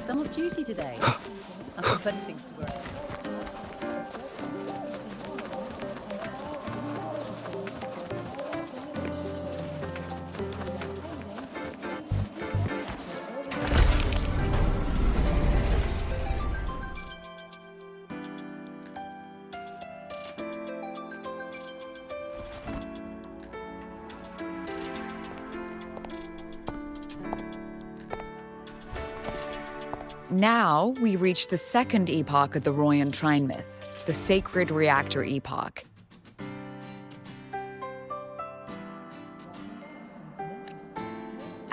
some off duty today. I've got better things to worry about. Now we reach the second epoch of the Royan Trine myth, the Sacred Reactor Epoch.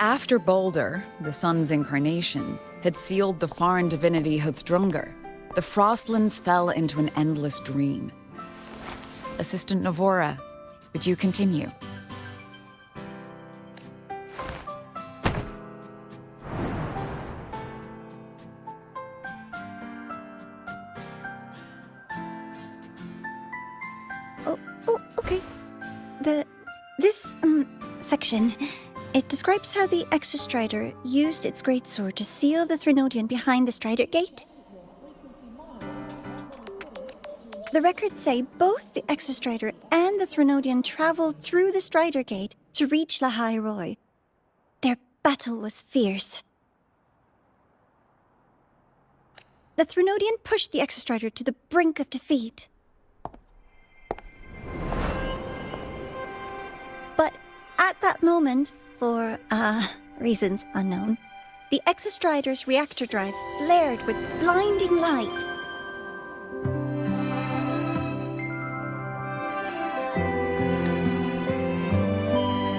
After Balder, the sun's incarnation, had sealed the foreign divinity Huthdrungr, the Frostlands fell into an endless dream. Assistant Navora, would you continue? Okay. This section, it describes how the Exostrider used its greatsword to seal the Threnodian behind the Strider Gate. The records say both the Exostrider and the Threnodian traveled through the Strider Gate to reach Lahai Roy. Their battle was fierce. The Threnodian pushed the Exostrider to the brink of defeat. But at that moment, for, reasons unknown, the Exostrider's reactor drive flared with blinding light.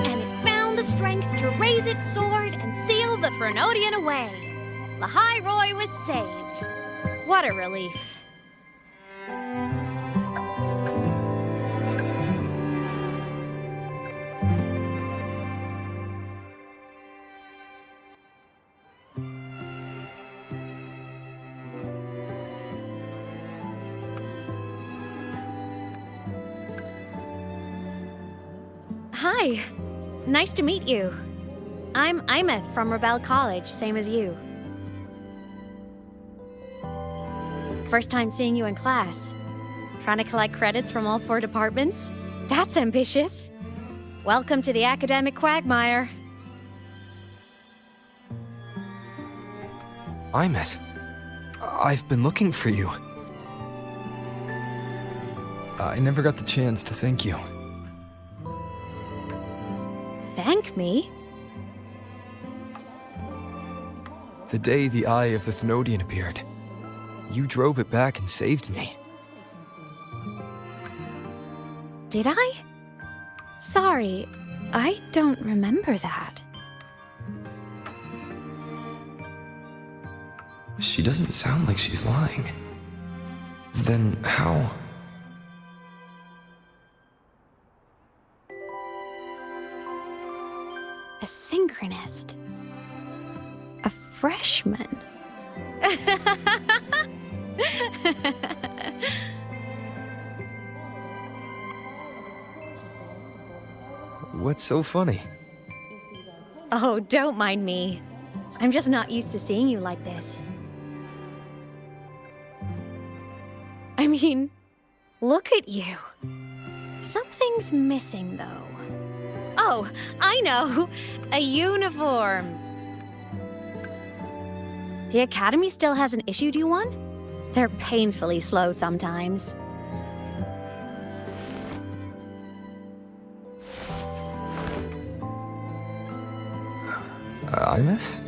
And it found the strength to raise its sword and seal the Threnodian away. Lahai Roy was saved. What a relief. Hi. Nice to meet you. I'm Imeth from Rebel College, same as you. First time seeing you in class. Trying to collect credits from all 4 departments? That's ambitious. Welcome to the academic quagmire. Imeth, I've been looking for you. I never got the chance to thank you. Thank me? The day the Eye of the Thenodian appeared, you drove it back and saved me. Did I? Sorry, I don't remember that. She doesn't sound like she's lying. Then how? A synchronist. A freshman. What's so funny? Oh, don't mind me. I'm just not used to seeing you like this. I mean, look at you. Something's missing, though. Oh, I know! A uniform! The Academy still hasn't issued you one? They're painfully slow sometimes. Imeth?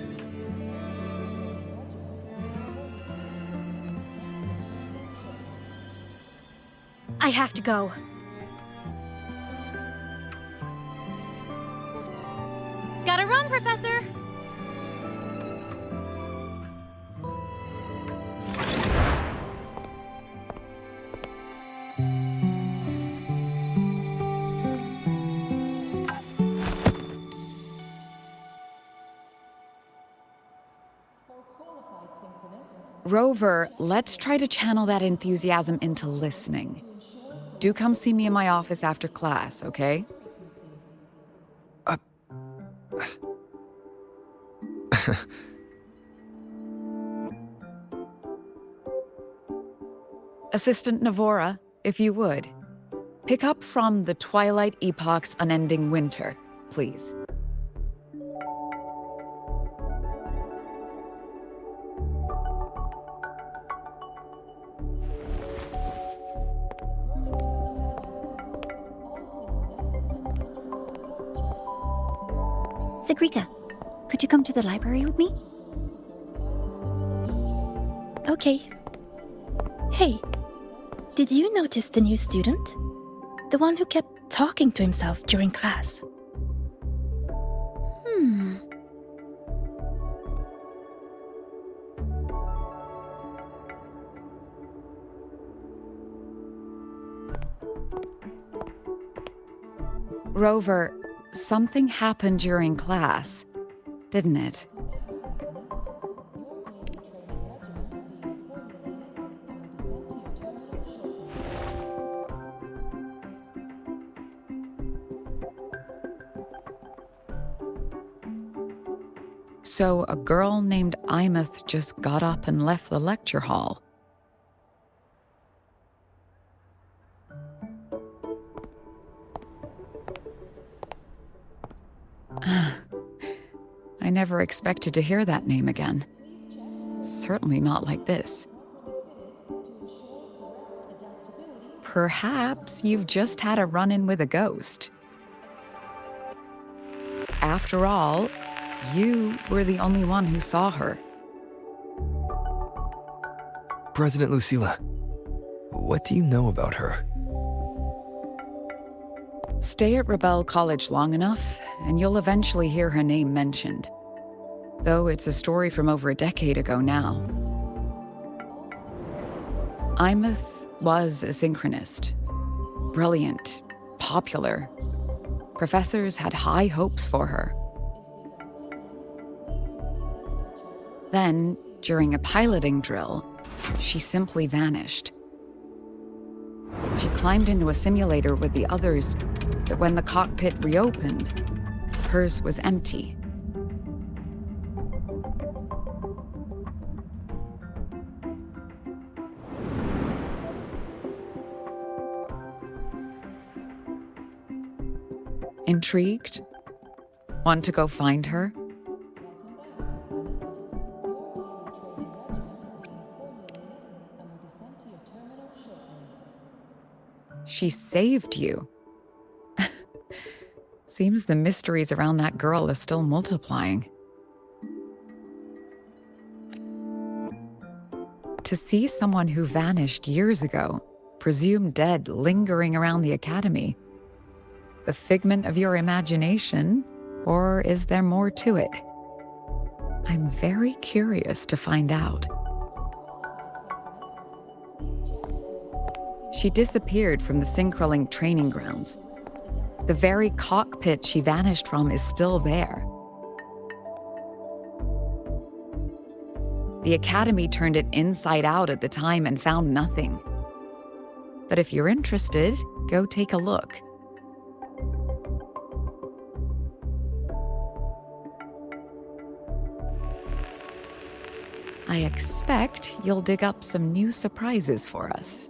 I have to go. Gotta run, Professor! Rover, let's try to channel that enthusiasm into listening. Do come see me in my office after class, okay? Assistant Navora, if you would, pick up from the Twilight Epoch's Unending Winter, please. Sigrika, could you come to the library with me? Okay. Hey, did you notice the new student? The one who kept talking to himself during class. Rover, something happened during class, didn't it? So a girl named Imeth just got up and left the lecture hall. I never expected to hear that name again. Certainly not like this. Perhaps you've just had a run-in with a ghost. After all, you were the only one who saw her. President Lucilla, what do you know about her? Stay at Rebel College long enough, and you'll eventually hear her name mentioned. Though it's a story from over a decade ago now. Imeth was a synchronist. Brilliant, popular. Professors had high hopes for her. Then, during a piloting drill, she simply vanished. She climbed into a simulator with the others, but when the cockpit reopened, hers was empty. Intrigued? Want to go find her? She saved you. Seems the mysteries around that girl are still multiplying. To see someone who vanished years ago, presumed dead, lingering around the academy, a figment of your imagination, or is there more to it? I'm very curious to find out. She disappeared from the Synchrolink training grounds. The very cockpit she vanished from is still there. The Academy turned it inside out at the time and found nothing. But if you're interested, go take a look. I expect you'll dig up some new surprises for us.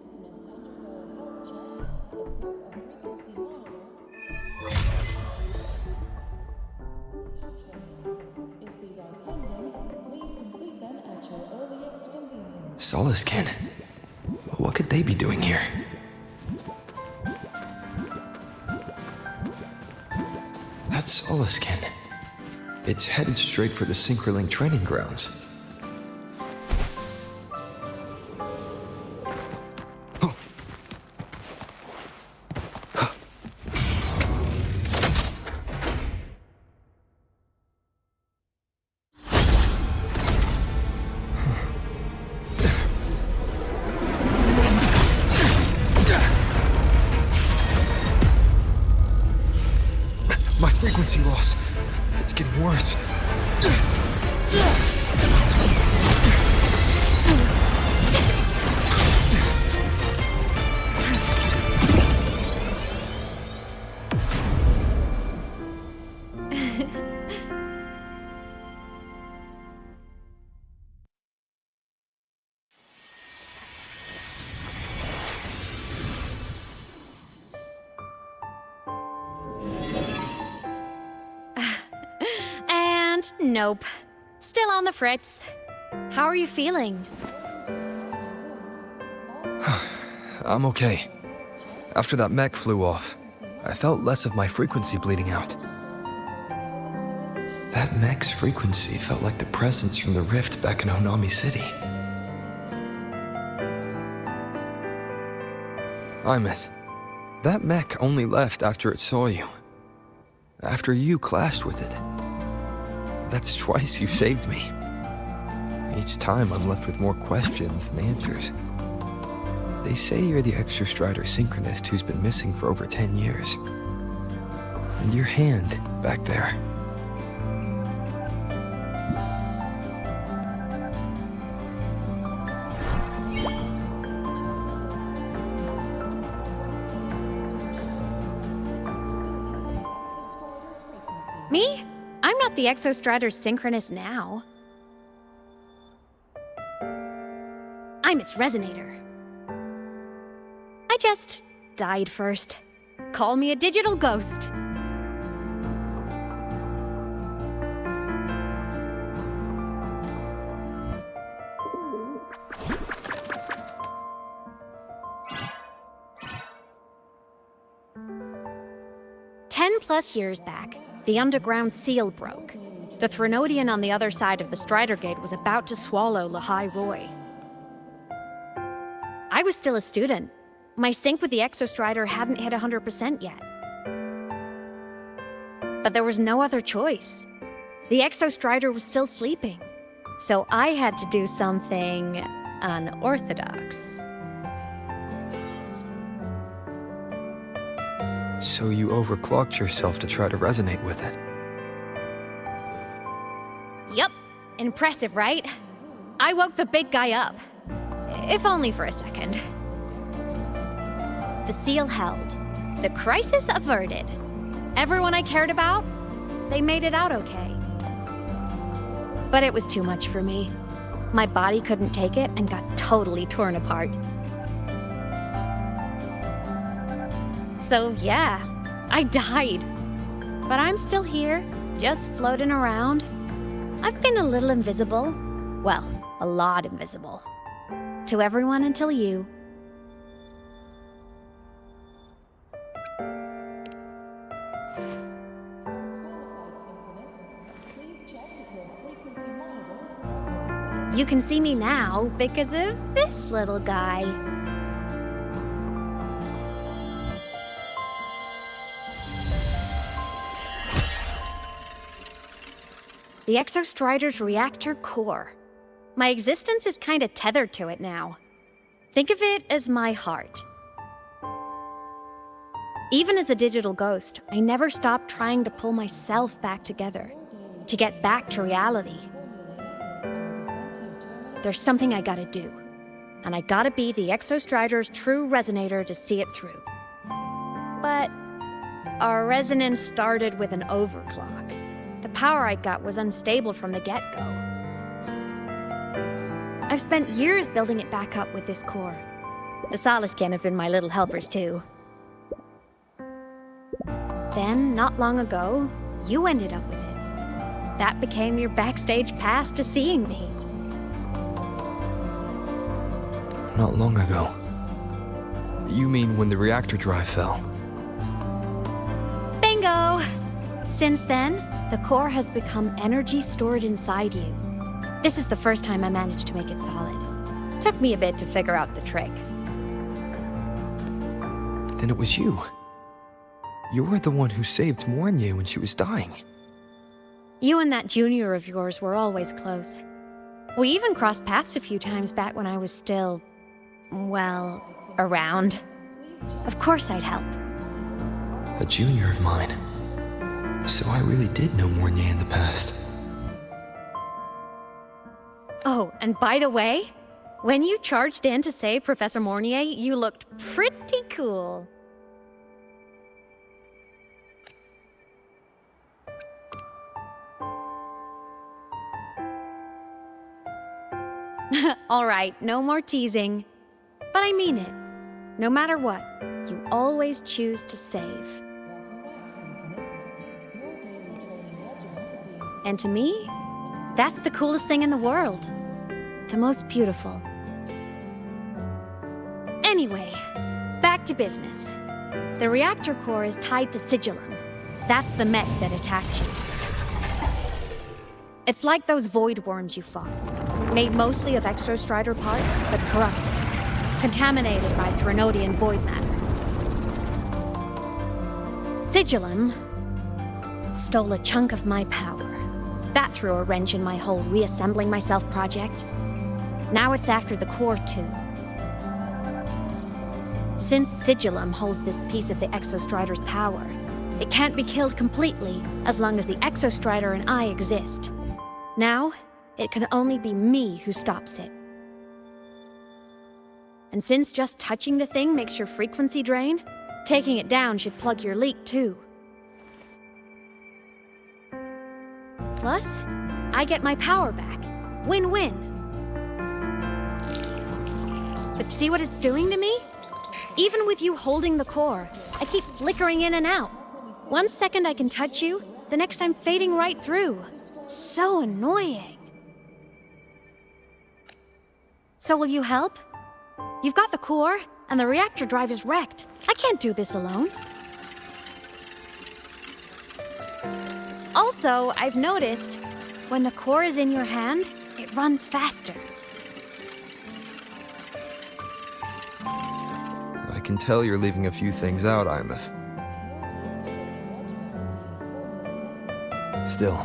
Solaskin? What could they be doing here? That's Solaskin. It's headed straight for the Synchrolink training grounds. My frequency loss. It's getting worse. Nope. Still on the fritz. How are you feeling? I'm okay. After that mech flew off, I felt less of my frequency bleeding out. That mech's frequency felt like the presence from the rift back in Honami City. Imeth, that mech only left after it saw you. After you clashed with it. That's twice you've saved me. Each time I'm left with more questions than answers. They say you're the Exostrider synchronist who's been missing for over 10 years. And your hand back there. Me? I'm not the Exostrider synchronist now. I'm its resonator. I just died first. Call me a digital ghost. +10 years back, the underground seal broke. The Threnodian on the other side of the Strider Gate was about to swallow Lahai Roy. I was still a student. My sync with the Exostrider hadn't hit 100% yet. But there was no other choice. The Exostrider was still sleeping. So I had to do something unorthodox. So you overclocked yourself to try to resonate with it. Yup. Impressive, right? I woke the big guy up. If only for a second. The seal held. The crisis averted. Everyone I cared about, they made it out okay. But it was too much for me. My body couldn't take it and got totally torn apart. So yeah, I died. But I'm still here, just floating around. I've been a little invisible. Well, a lot invisible. To everyone until you. You can see me now because of this little guy. The Exostrider's reactor core. My existence is kinda tethered to it now. Think of it as my heart. Even as a digital ghost, I never stopped trying to pull myself back together, to get back to reality. There's something I gotta do, and I gotta be the Exostrider's true resonator to see it through. But our resonance started with an overclock. The power I got was unstable from the get-go. I've spent years building it back up with this core. The Solaskin have been my little helpers too. Then, not long ago, you ended up with it. That became your backstage pass to seeing me. Not long ago. You mean when the reactor drive fell? Bingo! Since then, the core has become energy stored inside you. This is the first time I managed to make it solid. Took me a bit to figure out the trick. Then it was you. You were the one who saved Mornye when she was dying. You and that junior of yours were always close. We even crossed paths a few times back when I was still, well, around. Of course I'd help. A junior of mine. So I really did know Mornye in the past. Oh, and by the way, when you charged in to save Professor Mornye, you looked pretty cool. All right, no more teasing. But I mean it. No matter what, you always choose to save. And to me, that's the coolest thing in the world. The most beautiful. Anyway, back to business. The reactor core is tied to Sigillum. That's the mech that attacked you. It's like those void worms you fought. Made mostly of Exostrider parts, but corrupted. Contaminated by Threnodian void matter. Sigillum stole a chunk of my power. That threw a wrench in my whole reassembling myself project. Now it's after the core too. Since Sigillum holds this piece of the Exostrider's power, it can't be killed completely as long as the Exostrider and I exist. Now, it can only be me who stops it. And since just touching the thing makes your frequency drain, taking it down should plug your leak too. Plus, I get my power back. Win-win. But see what it's doing to me? Even with you holding the core, I keep flickering in and out. 1 second I can touch you, the next I'm fading right through. So annoying. So will you help? You've got the core, and the reactor drive is wrecked. I can't do this alone. Also, I've noticed, when the core is in your hand, it runs faster. I can tell you're leaving a few things out, Imeth. Still,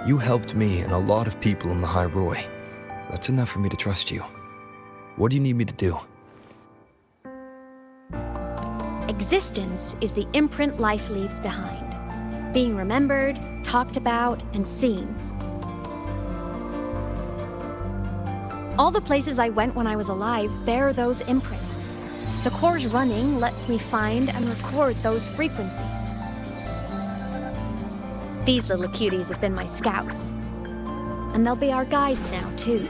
you helped me and a lot of people in the High Roy. That's enough for me to trust you. What do you need me to do? Existence is the imprint life leaves behind. Being remembered, talked about, and seen. All the places I went when I was alive bear those imprints. The core's running lets me find and record those frequencies. These little cuties have been my scouts. And they'll be our guides now, too.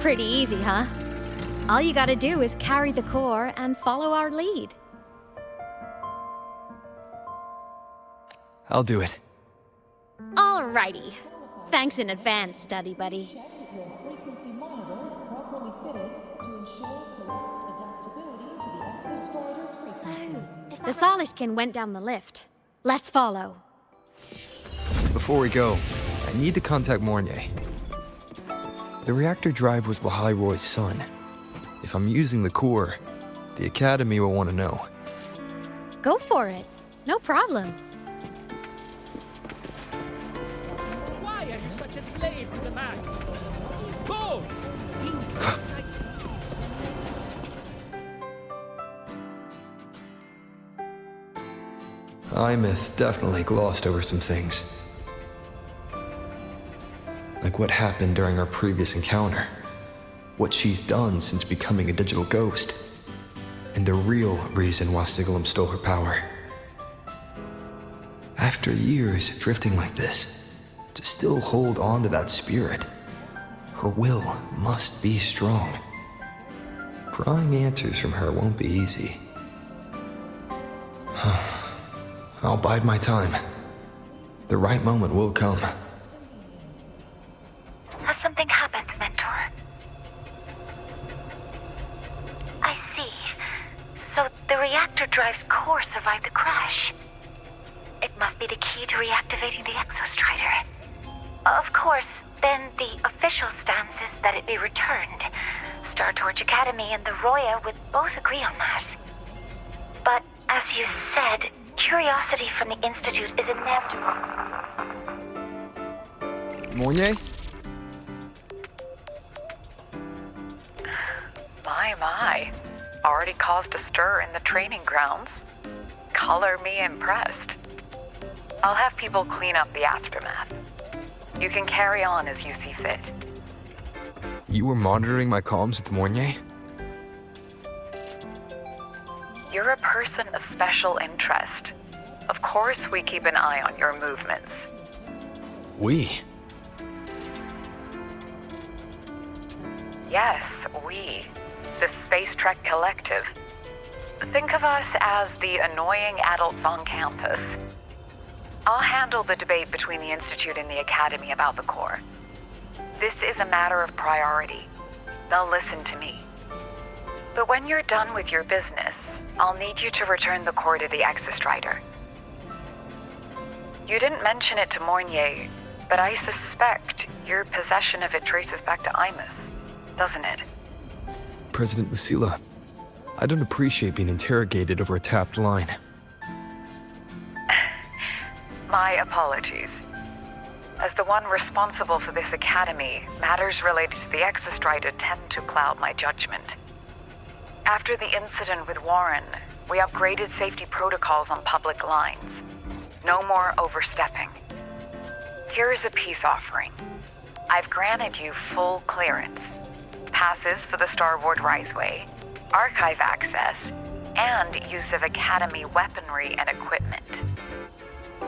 Pretty easy, huh? All you gotta do is carry the core and follow our lead. I'll do it. Alrighty. Thanks in advance, study buddy. The Soliskin went down the lift. Let's follow. Before we go, I need to contact Mornier. The reactor drive was Lahai Roy's son. If I'm using the core, the Academy will want to know. Go for it. No problem. Why are you such a slave to the man? Go! Imeth definitely glossed over some things. Like what happened during our previous encounter. What she's done since becoming a digital ghost. And the real reason why Sigillum stole her power. After years drifting like this, to still hold on to that spirit, her will must be strong. Prying answers from her won't be easy. I'll bide my time. The right moment will come. Has something happened, Mentor? I see. So the reactor drive's core survived the crash. It must be the key to reactivating the Exostrider. Of course, then the official stance is that it be returned. Startorch Academy and the Roya would both agree on that. But as you said, curiosity from the Institute is inevitable. Mornier? My. Already caused a stir in the training grounds. Color me impressed. I'll have people clean up the aftermath. You can carry on as you see fit. You were monitoring my comms with Mornier? You're a person of special interest. Of course we keep an eye on your movements. We? Yes, we. The Space Trek Collective. Think of us as the annoying adults on campus. I'll handle the debate between the Institute and the Academy about the Corps. This is a matter of priority. They'll listen to me. But when you're done with your business, I'll need you to return the core to the Exostrider. You didn't mention it to Mornier, but I suspect your possession of it traces back to Imeth, doesn't it? President Lucilla, I don't appreciate being interrogated over a tapped line. My apologies. As the one responsible for this academy, matters related to the Exostrider tend to cloud my judgment. After the incident with Warren, we upgraded safety protocols on public lines. No more overstepping. Here is a peace offering. I've granted you full clearance. Passes for the Starboard Riseway, archive access, and use of Academy weaponry and equipment.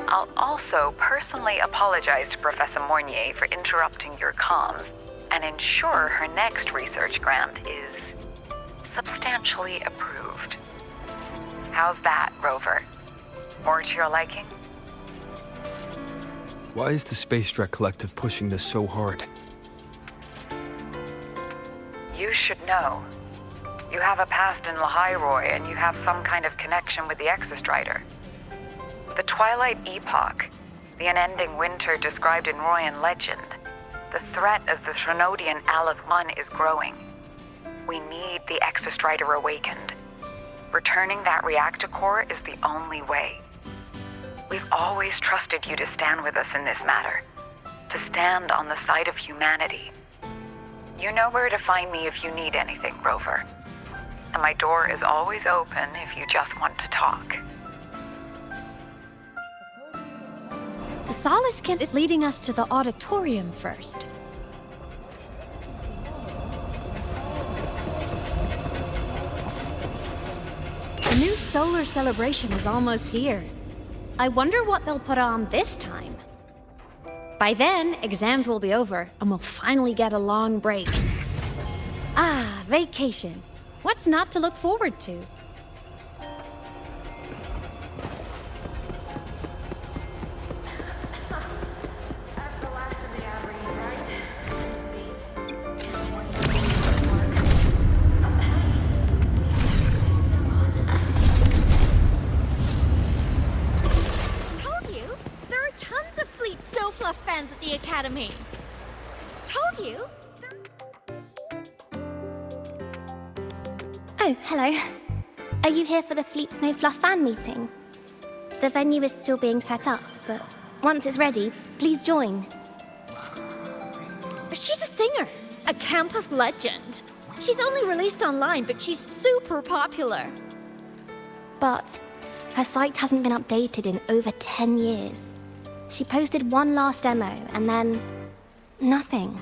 I'll also personally apologize to Professor Mornier for interrupting your comms and ensure her next research grant is substantially approved. How's that, Rover? More to your liking? Why is the Space Trek Collective pushing this so hard? You should know. You have a past in Lahairoi, and you have some kind of connection with the Exostrider. The Twilight Epoch, the unending winter described in Royan legend, the threat of the Threnodian Aleth One is growing. We need the Exostrider awakened. Returning that reactor core is the only way. We've always trusted you to stand with us in this matter, to stand on the side of humanity. You know where to find me if you need anything, Rover. And my door is always open if you just want to talk. The Solace Kent is leading us to the auditorium first. The new solar celebration is almost here. I wonder what they'll put on this time. By then, exams will be over, and we'll finally get a long break. Ah, vacation. What's not to look forward to? Fans at the Academy. Told you. Oh, hello. Are you here for the Fleet Snow Fluff fan meeting? The venue is still being set up, but once it's ready, please join. She's a singer, a campus legend. She's only released online, but she's super popular. But her site hasn't been updated in over 10 years. She posted one last demo, and then nothing.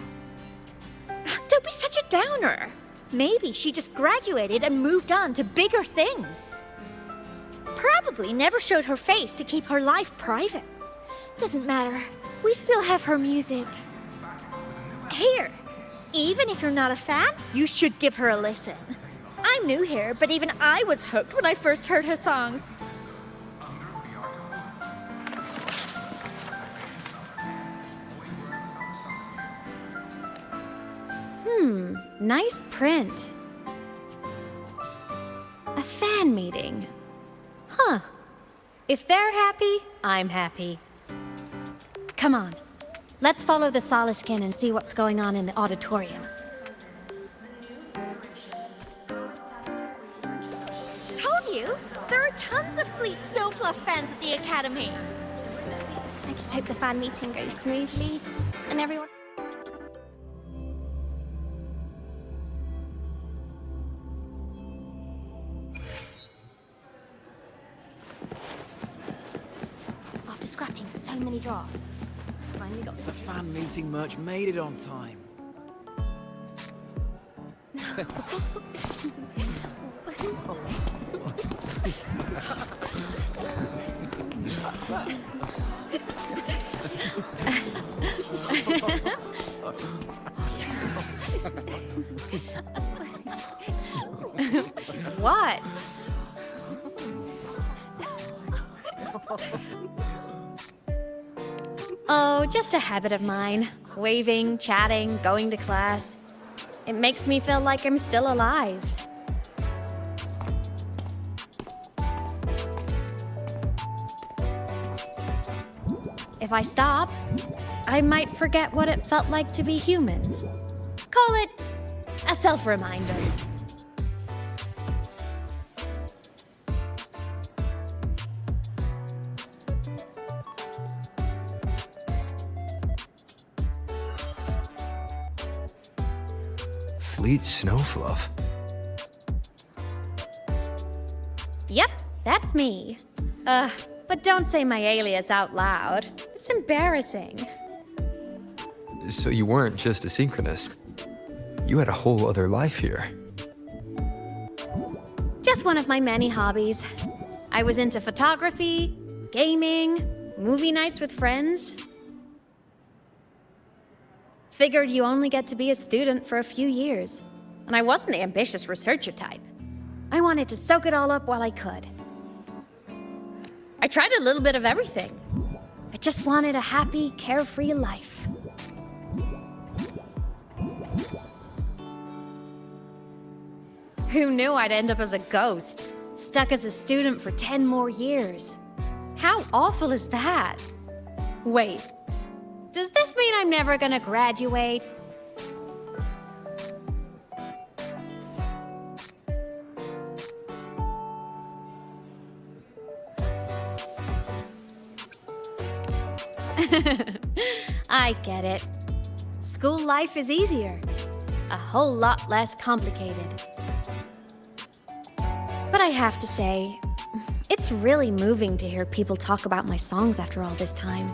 Don't be such a downer. Maybe she just graduated and moved on to bigger things. Probably never showed her face to keep her life private. Doesn't matter. We still have her music. Here, even if you're not a fan, you should give her a listen. I'm new here, but even I was hooked when I first heard her songs. Nice print. A fan meeting. Huh. If they're happy, I'm happy. Come on. Let's follow the Solace Kent and see what's going on in the auditorium. Told you! There are tons of Fleet Snowfluff fans at the Academy. I just hope the fan meeting goes smoothly, and everyone... After scrapping so many drafts, I finally got The fan meeting merch made it on time. What? Oh, just a habit of mine. Waving, chatting, going to class. It makes me feel like I'm still alive. If I stop, I might forget what it felt like to be human. Call it a self-reminder. Fleet Snowfluff. Yep, that's me. But don't say my alias out loud. It's embarrassing. So you weren't just a synchronist. You had a whole other life here. Just one of my many hobbies. I was into photography, gaming, movie nights with friends. Figured you only get to be a student for a few years. And I wasn't the ambitious researcher type. I wanted to soak it all up while I could. I tried a little bit of everything. I just wanted a happy, carefree life. Who knew I'd end up as a ghost, stuck as a student for 10 more years? How awful is that? Wait, does this mean I'm never gonna graduate? I get it. School life is easier. A whole lot less complicated. But I have to say, it's really moving to hear people talk about my songs after all this time.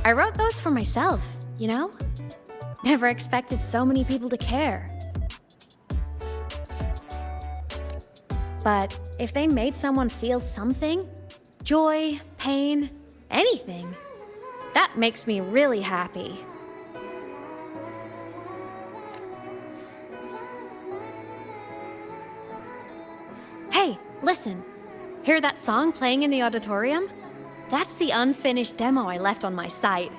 I wrote those for myself, you know? Never expected so many people to care. But if they made someone feel something, joy, pain, anything, that makes me really happy. Hey, listen. Hear that song playing in the auditorium? That's the unfinished demo I left on my site.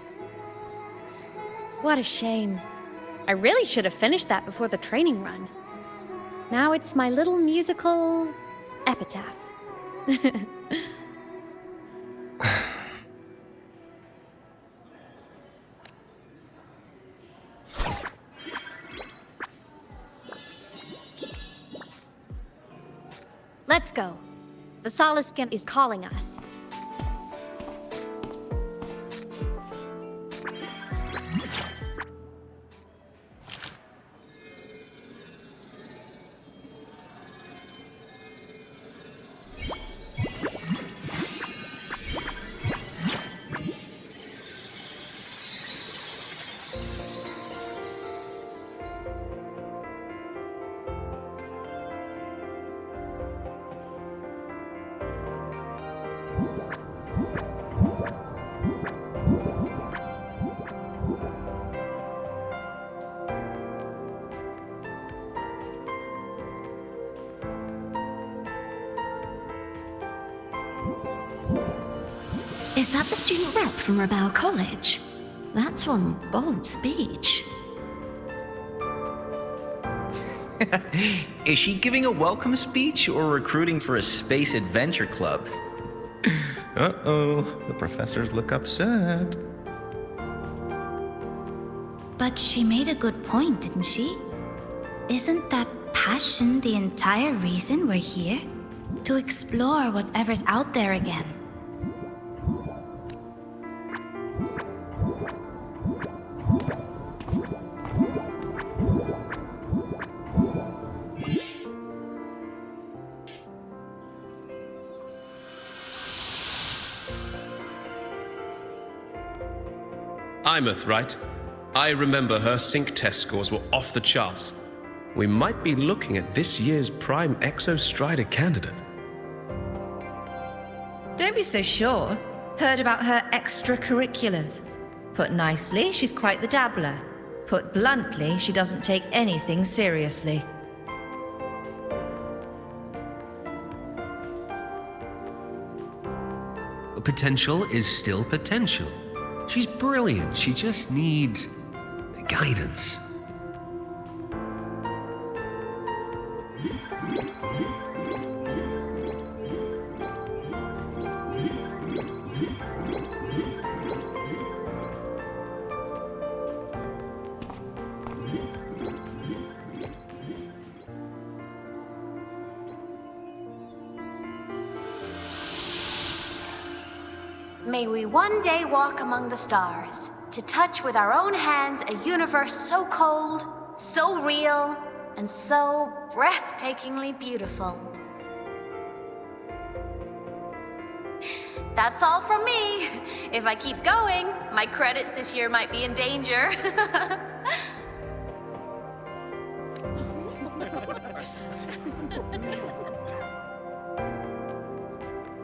What a shame. I really should have finished that before the training run. Now it's my little musical epitaph. Let's go. The Soliskin is calling us. Is that the student rep from Rebel College? That's one bold speech. Is she giving a welcome speech or recruiting for a space adventure club? Uh-oh, the professors look upset. But she made a good point, didn't she? Isn't that passion the entire reason we're here? To explore whatever's out there again. Imeth, right? I remember her sync test scores were off the charts. we might be looking at this year's prime Exostrider candidate. Don't be so sure. Heard about her extracurriculars. Put nicely, she's quite the dabbler. Put bluntly, she doesn't take anything seriously. Potential is still potential. She's brilliant, she just needs guidance. May we one day walk among the stars, to touch with our own hands a universe so cold, so real, and so breathtakingly beautiful. That's all from me. If I keep going, my credits this year might be in danger.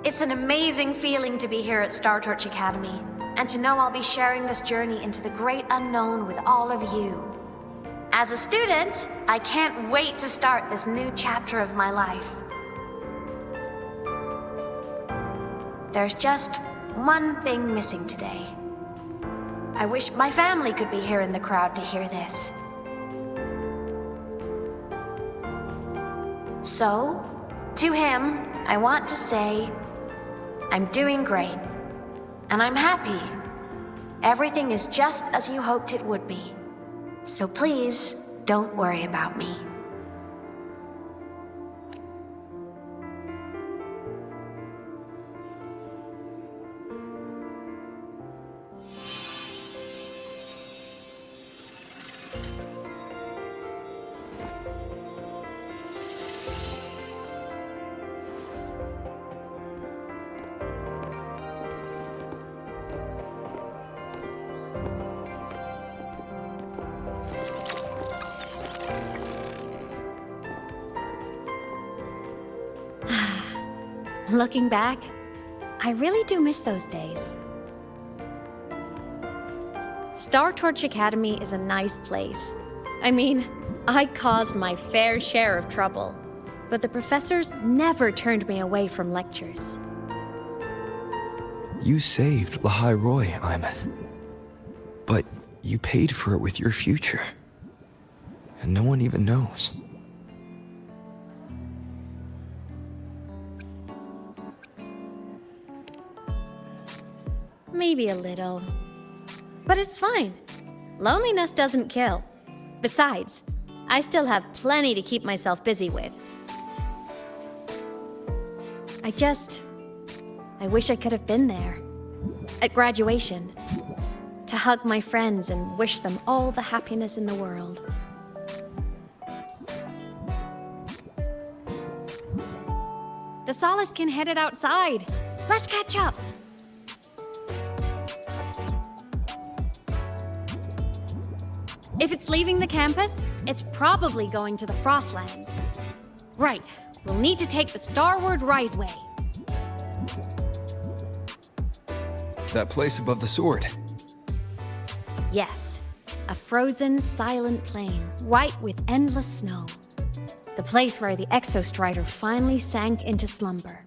It's an amazing feeling to be here at Star Torch Academy, and to know I'll be sharing this journey into the great unknown with all of you. As a student, I can't wait to start this new chapter of my life. There's just one thing missing today. I wish my family could be here in the crowd to hear this. So, to him, I want to say, I'm doing great, and I'm happy. Everything is just as you hoped it would be. So please, don't worry about me. Looking back, I really do miss those days. Star Torch Academy is a nice place. I mean, I caused my fair share of trouble, but the professors never turned me away from lectures. You saved Lahai Roy, Imeth. But you paid for it with your future. And no one even knows. Maybe a little. But it's fine. Loneliness doesn't kill. Besides, I still have plenty to keep myself busy with. I wish I could have been there. At graduation. To hug my friends and wish them all the happiness in the world. The Solace can headed outside. Let's catch up. If it's leaving the campus, it's probably going to the Frostlands. Right, we'll need to take the Starward Riseway. That place above the sword. Yes, a frozen, silent plain, white with endless snow. The place where the Exostrider finally sank into slumber.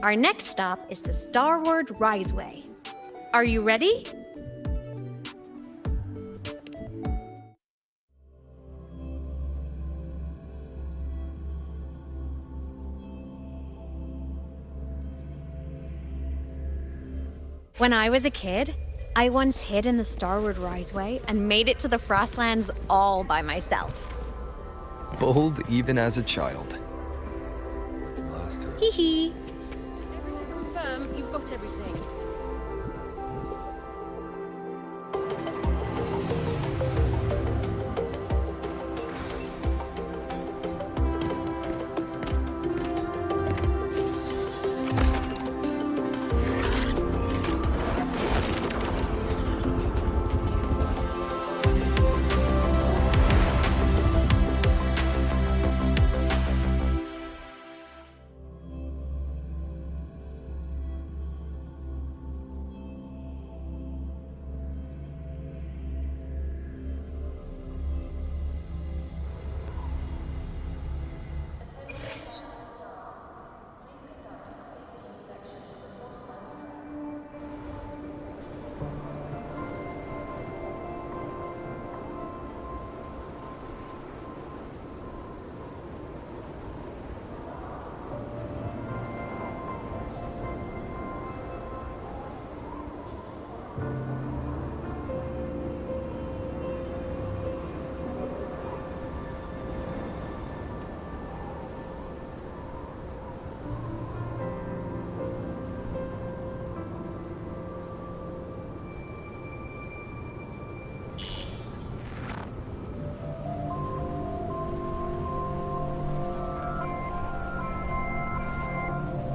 Our next stop is the Starward Riseway. Are you ready? When I was a kid, I once hid in the Starward Riseway and made it to the Frostlands all by myself. Bold even as a child. Hee hee. Everyone confirm you've got everything.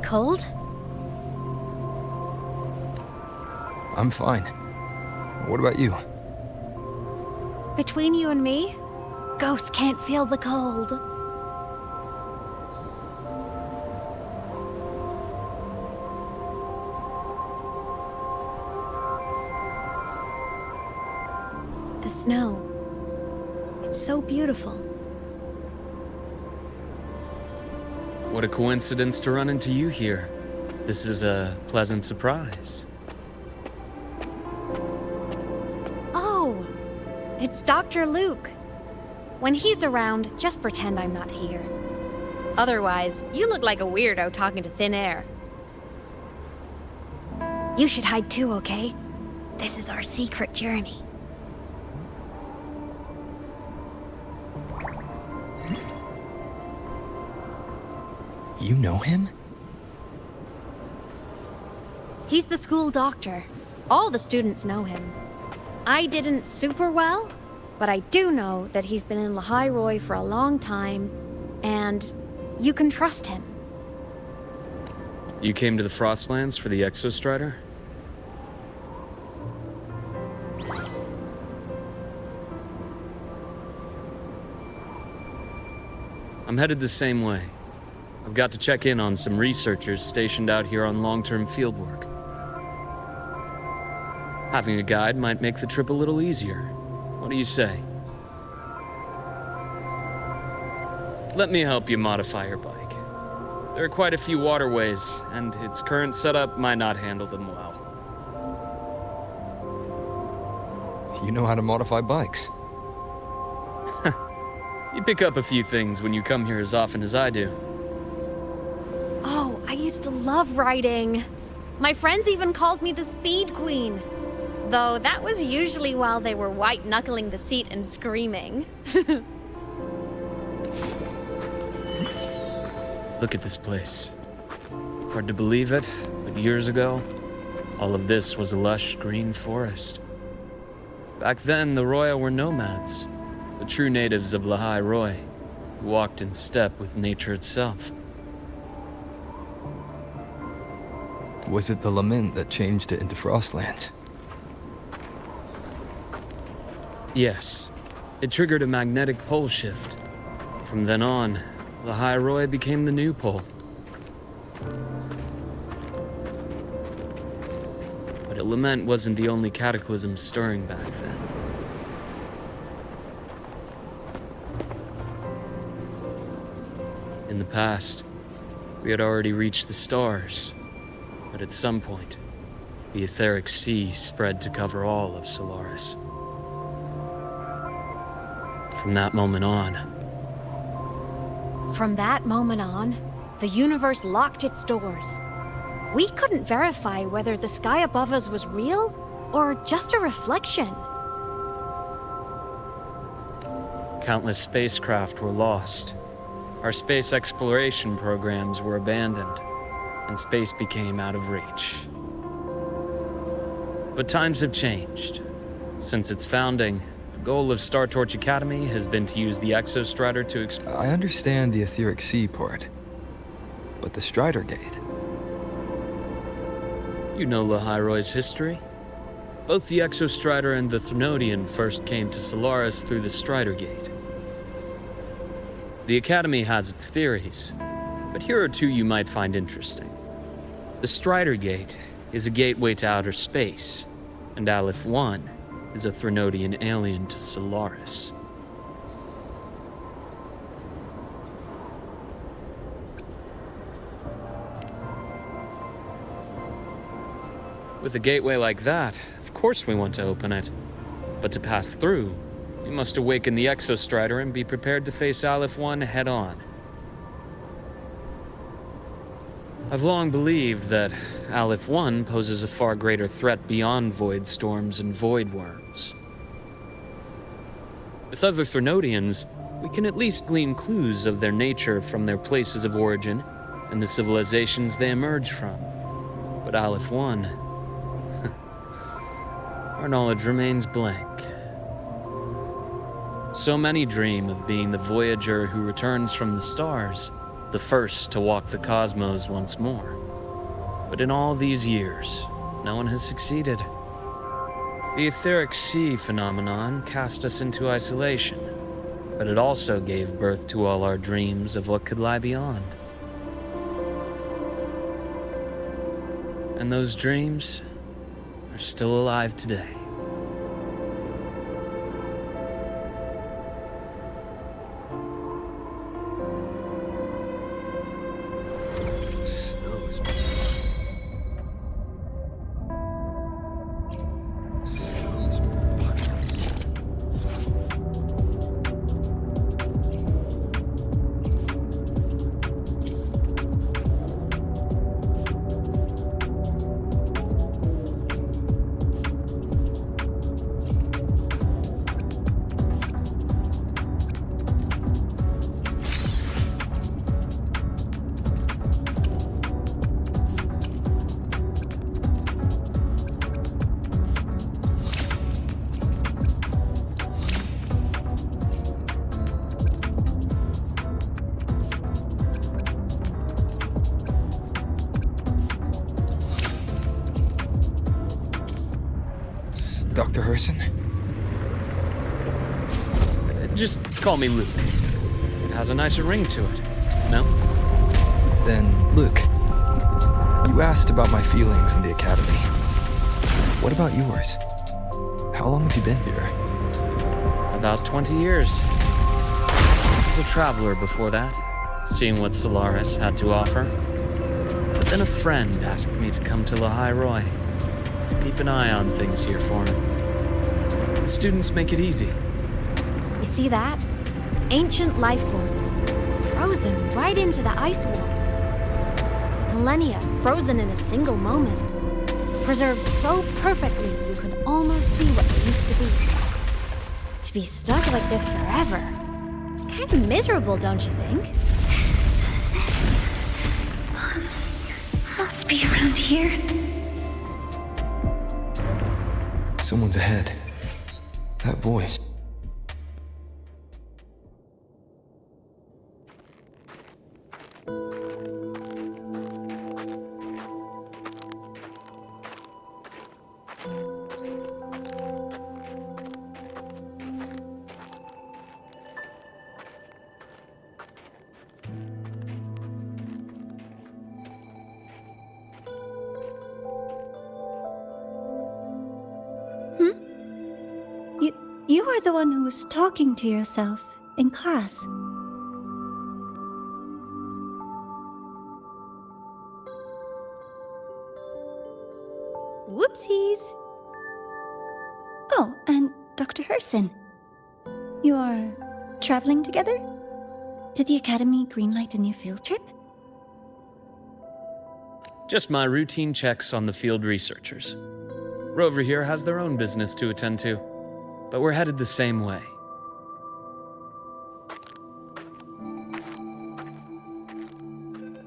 Cold? I'm fine. What about you? Between you and me, ghosts can't feel the cold. The snow. It's so beautiful. What a coincidence to run into you here. This is a pleasant surprise. Oh, it's Dr. Luke. When he's around, just pretend I'm not here. Otherwise, you look like a weirdo talking to thin air. You should hide too, okay? This is our secret journey. You know him? He's the school doctor. All the students know him. I didn't super well, but I do know that he's been in Lehigh Roy for a long time, and you can trust him. You came to the Frostlands for the Exostrider? I'm headed the same way. I've got to check in on some researchers stationed out here on long-term fieldwork. Having a guide might make the trip a little easier. What do you say? Let me help you modify your bike. There are quite a few waterways, and its current setup might not handle them well. You know how to modify bikes. You pick up a few things when you come here as often as I do. Oh, I used to love riding. My friends even called me the Speed Queen. Though that was usually while they were white-knuckling the seat and screaming. Look at this place. Hard to believe it, but years ago, all of this was a lush green forest. Back then, the Roya were nomads, the true natives of Lehigh Roy, who walked in step with nature itself. Was it the lament that changed it into Frostlands? Yes. It triggered a magnetic pole shift. From then on, Lehigh Roy became the new pole. But a lament wasn't the only cataclysm stirring back then. In the past, we had already reached the stars, but at some point, the etheric sea spread to cover all of Solaris. From that moment on, the universe locked its doors. We couldn't verify whether the sky above us was real or just a reflection. countless spacecraft were lost. Our space exploration programs were abandoned, and space became out of reach. But times have changed. Since its founding, the goal of Star Torch Academy has been to use the Exostrider to I understand the etheric sea part, but the Strider Gate... You know Lehigh Roy's history? Both the Exostrider and the Thrunodian first came to Solaris through the Strider Gate. The Academy has its theories, but here are two you might find interesting. The Strider Gate is a gateway to outer space, and Aleph 1 is a Thrunodian alien to Solaris. With a gateway like that, of course we want to open it. But to pass through, we must awaken the Exostrider and be prepared to face Aleph 1 head-on. I've long believed that Aleph 1 poses a far greater threat beyond void storms and void worms. With other Threnodians, we can at least glean clues of their nature from their places of origin and the civilizations they emerge from. But Aleph 1, our knowledge remains blank. So many dream of being the voyager who returns from the stars, the first to walk the cosmos once more. But in all these years, no one has succeeded. The etheric sea phenomenon cast us into isolation, but it also gave birth to all our dreams of what could lie beyond. And those dreams are still alive today. Dr. Herson? Just call me Luke. It has a nicer ring to it, no? Then, Luke, you asked about my feelings in the academy. What about yours? How long have you been here? About 20 years. I was a traveler before that, seeing what Solaris had to offer. But then a friend asked me to come to Lahai Roy, to keep an eye on things here for him. The students make it easy. You see that? Ancient life forms, frozen right into the ice walls. Millennia frozen in a single moment. Preserved so perfectly you can almost see what they used to be. To be stuck like this forever. Kind of miserable, don't you think? Must be around here. Someone's ahead. That voice. You are the one who was talking to yourself in class. Whoopsies! Oh, and Dr. Herson. You are traveling together? Did the Academy greenlight a new field trip? Just my routine checks on the field researchers. Rover here has their own business to attend to, but we're headed the same way.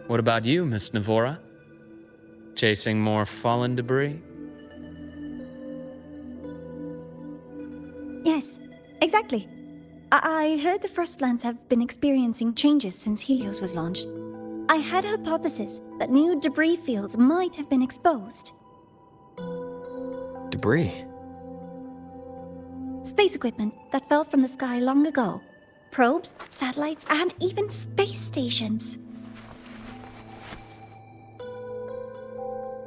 What about you, Miss Navora? Chasing more fallen debris? Yes, exactly. I heard the Frostlands have been experiencing changes since Helios was launched. I had a hypothesis that new debris fields might have been exposed. Debris? Space equipment that fell from the sky long ago. Probes, satellites, and even space stations.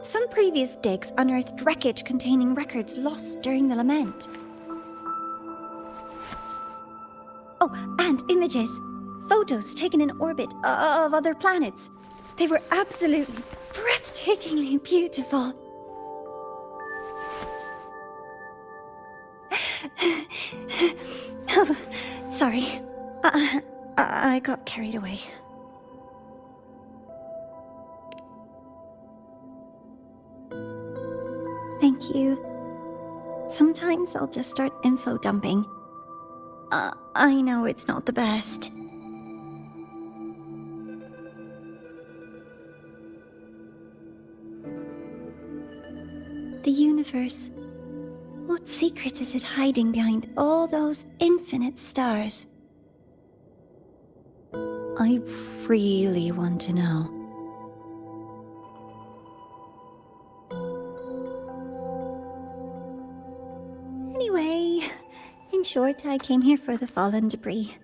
Some previous digs unearthed wreckage containing records lost during the lament. Oh, and images. Photos taken in orbit of other planets. They were absolutely breathtakingly beautiful. Oh, sorry. I got carried away. Thank you. Sometimes I'll just start info dumping. I know it's not the best. The universe. What secret is it hiding behind all those infinite stars? I really want to know. Anyway, in short, I came here for the fallen debris.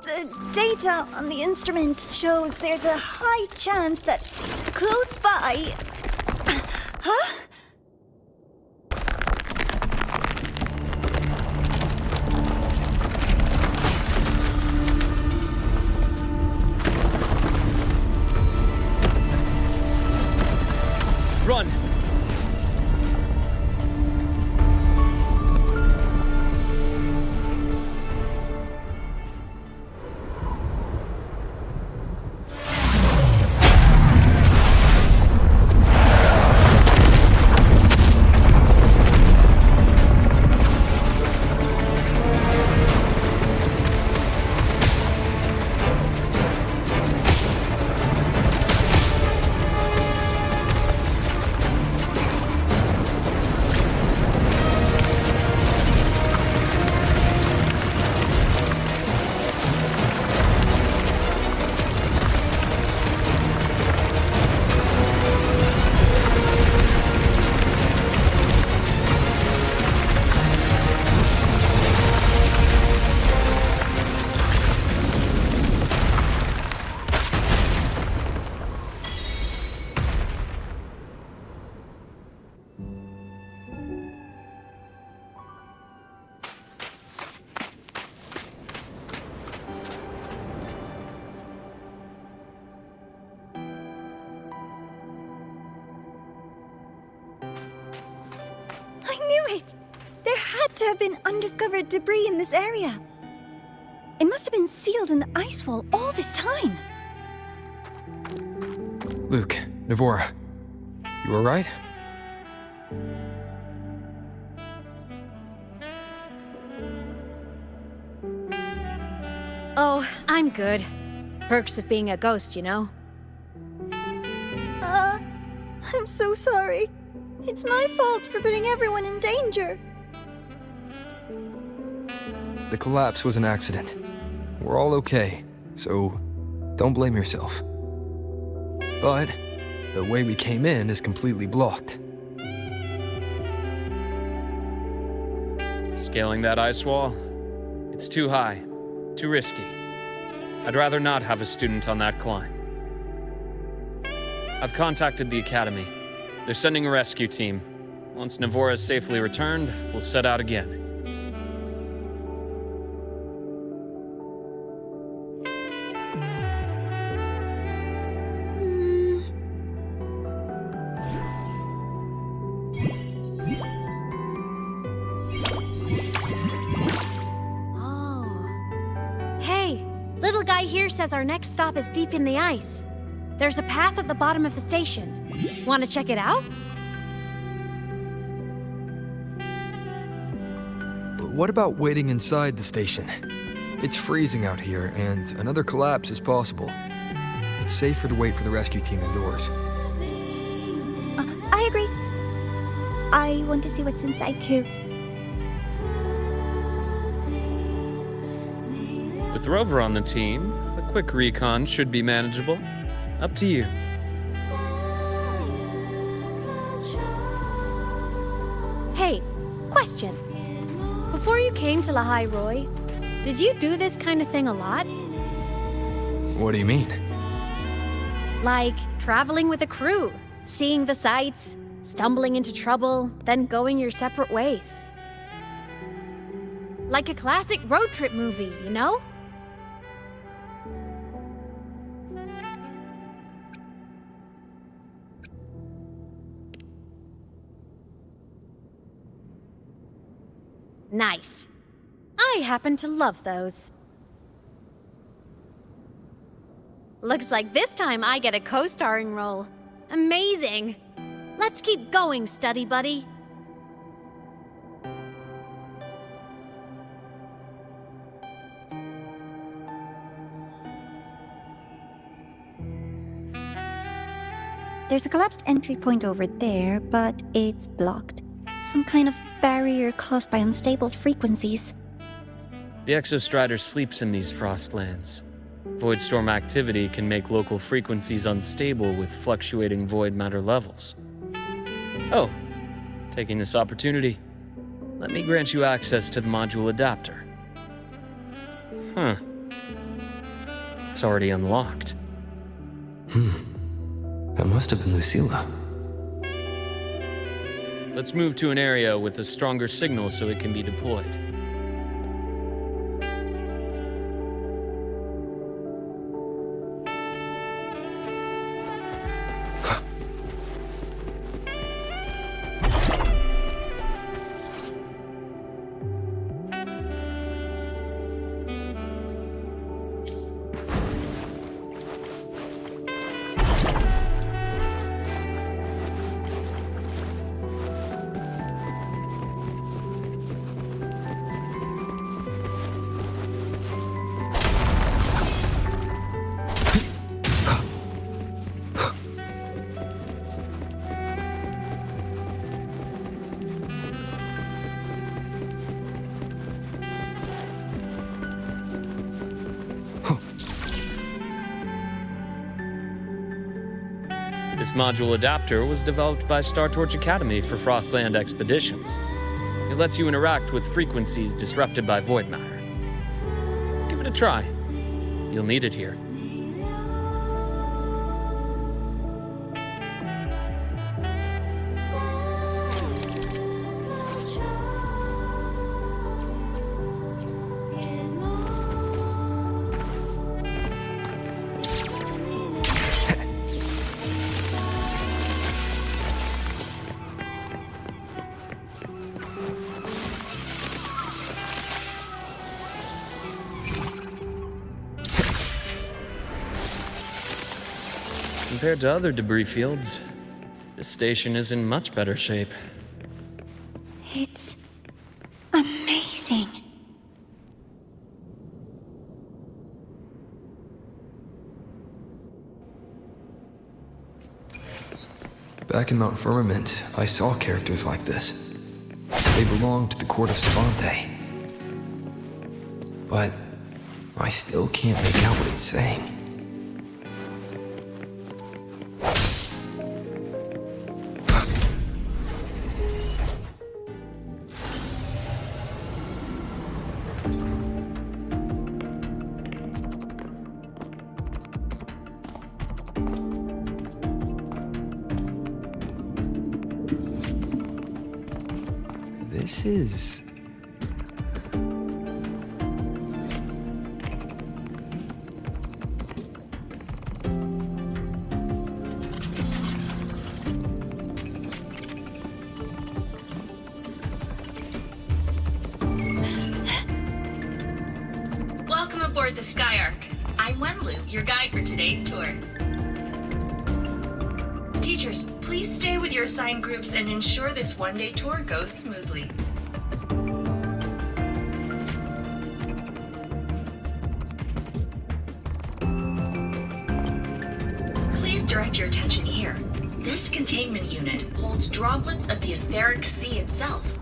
The data on the instrument shows there's a high chance that close by... Huh? Run! There had to have been undiscovered debris in this area. It must have been sealed in the ice wall all this time. Luke, Navora, you alright? Oh, I'm good. Perks of being a ghost, you know? I'm so sorry. It's my fault for putting everyone in danger. The collapse was an accident. We're all okay, so don't blame yourself. But the way we came in is completely blocked. Scaling that ice wall? It's too high, too risky. I'd rather not have a student on that climb. I've contacted the Academy. They're sending a rescue team. Once Navora is safely returned, we'll set out again. Says our next stop is deep in the ice. There's a path at the bottom of the station. Want to check it out? What about waiting inside the station? It's freezing out here, and another collapse is possible. It's safer to wait for the rescue team indoors. I agree. I want to see what's inside too. With Rover on the team, a quick recon should be manageable. Up to you. Hey, question. Before you came to Lahai Roy, did you do this kind of thing a lot? What do you mean? Like traveling with a crew, seeing the sights, stumbling into trouble, then going your separate ways. Like a classic road trip movie, you know? Nice. I happen to love those. Looks like this time I get a co-starring role. Amazing! Let's keep going, study buddy. There's a collapsed entry point over there, but it's blocked. Some kind of barrier caused by unstable frequencies. The Exostrider sleeps in these frostlands. Void storm activity can make local frequencies unstable with fluctuating void matter levels. Oh, taking this opportunity, let me grant you access to the module adapter. Huh. It's already unlocked. That must have been Lucilla. Let's move to an area with a stronger signal so it can be deployed. This module adapter was developed by Star Torch Academy for Frostland expeditions. It lets you interact with frequencies disrupted by void matter. Give it a try. You'll need it here. Compared to other debris fields, this station is in much better shape. It's amazing. Back in Mount Firmament, I saw characters like this. They belonged to the court of Savante. But I still can't make out what it's saying. This is... Welcome aboard the Skyark. I'm Wenlu, your guide for today's tour. Teachers, please stay with your assigned groups and ensure this one-day tour goes smoothly. Please direct your attention here. This containment unit holds droplets of the etheric sea itself.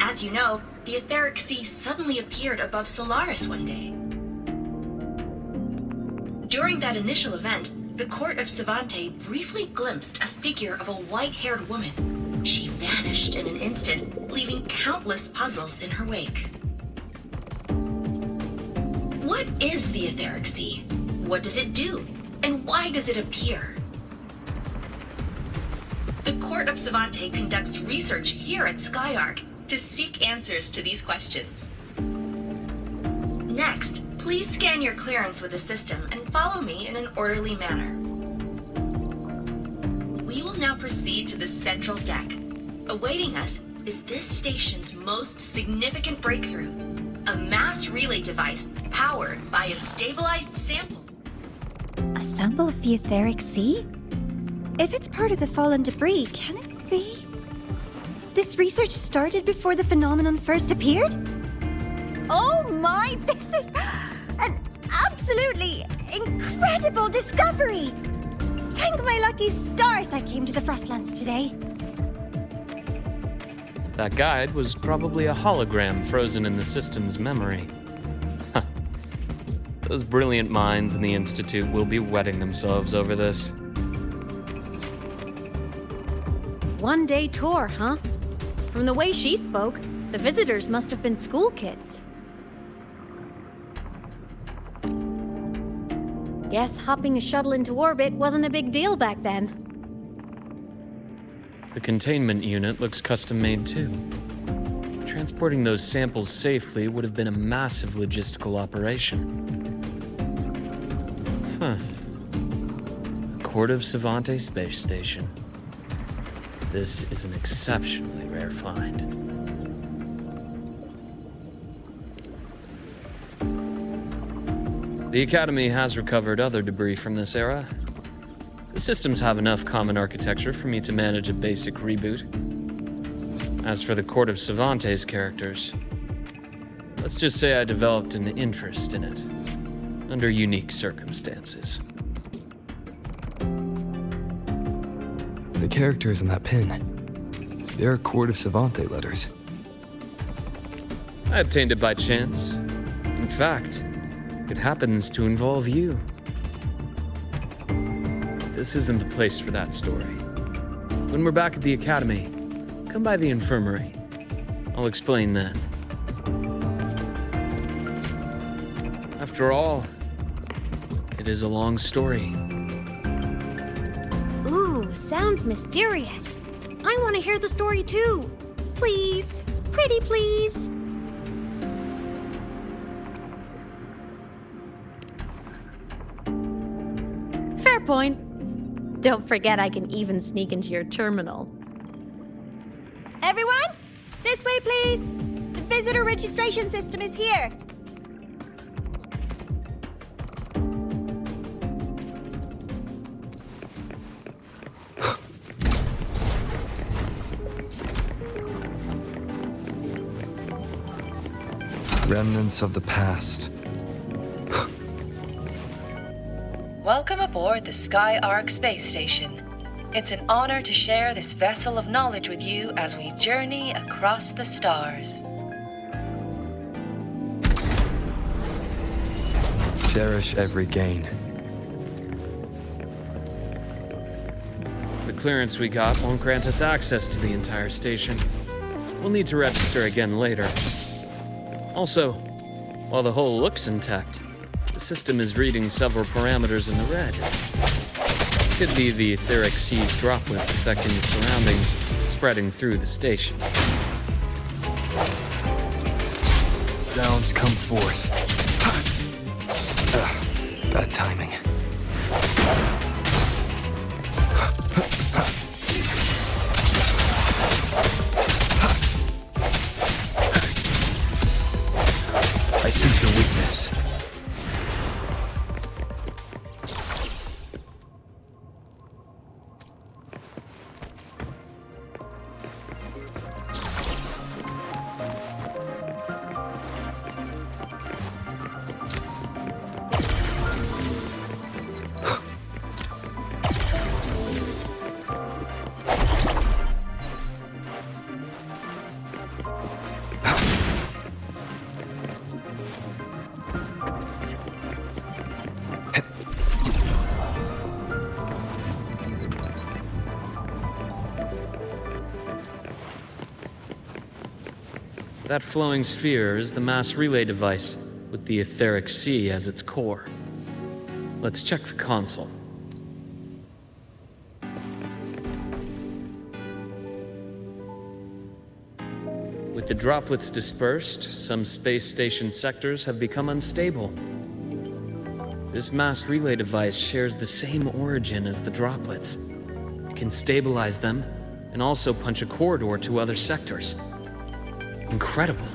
As you know, the etheric sea suddenly appeared above Solaris one day. During that initial event, the court of Savante briefly glimpsed a figure of a white-haired woman. She vanished in an instant, leaving countless puzzles in her wake. What is the etheric sea? What does it do? And why does it appear? The court of Savante conducts research here at Skyark to seek answers to these questions. Next, please scan your clearance with the system and follow me in an orderly manner. We will now proceed to the central deck. Awaiting us is this station's most significant breakthrough. A mass relay device powered by a stabilized sample. A sample of the etheric sea? If it's part of the fallen debris, can it be? This research started before the phenomenon first appeared? Oh my, this is an absolutely incredible discovery! Thank my lucky stars I came to the Frostlands today. That guide was probably a hologram frozen in the system's memory. Huh. Those brilliant minds in the Institute will be wetting themselves over this. One-day tour, huh? From the way she spoke, the visitors must have been school kids. Guess hopping a shuttle into orbit wasn't a big deal back then. The containment unit looks custom-made too. Transporting those samples safely would have been a massive logistical operation. Huh. Court of Savante Space Station. This is an exceptionally rare find. The Academy has recovered other debris from this era. The systems have enough common architecture for me to manage a basic reboot. As for the Court of Savante's characters, let's just say I developed an interest in it, under unique circumstances. The characters in that pin, they're Court of Savante letters. I obtained it by chance. In fact, it happens to involve you. This isn't the place for that story. When we're back at the Academy, come by the infirmary. I'll explain then. After all, it is a long story. Ooh, sounds mysterious. I want to hear the story too. Please, pretty please. Fair point. Don't forget I can even sneak into your terminal. Everyone, this way please. The visitor registration system is here. Remnants of the past. Welcome aboard the Sky Arc space station. It's an honor to share this vessel of knowledge with you as we journey across the stars. Cherish every gain. The clearance we got won't grant us access to the entire station. We'll need to register again later. Also, while the hull looks intact, the system is reading several parameters in the red. Could be the etheric sea's droplets affecting the surroundings, spreading through the station. Sounds come forth. Bad timing. I sense your weakness. That flowing sphere is the mass relay device, with the etheric sea as its core. Let's check the console. With the droplets dispersed, some space station sectors have become unstable. This mass relay device shares the same origin as the droplets. It can stabilize them and also punch a corridor to other sectors. Incredible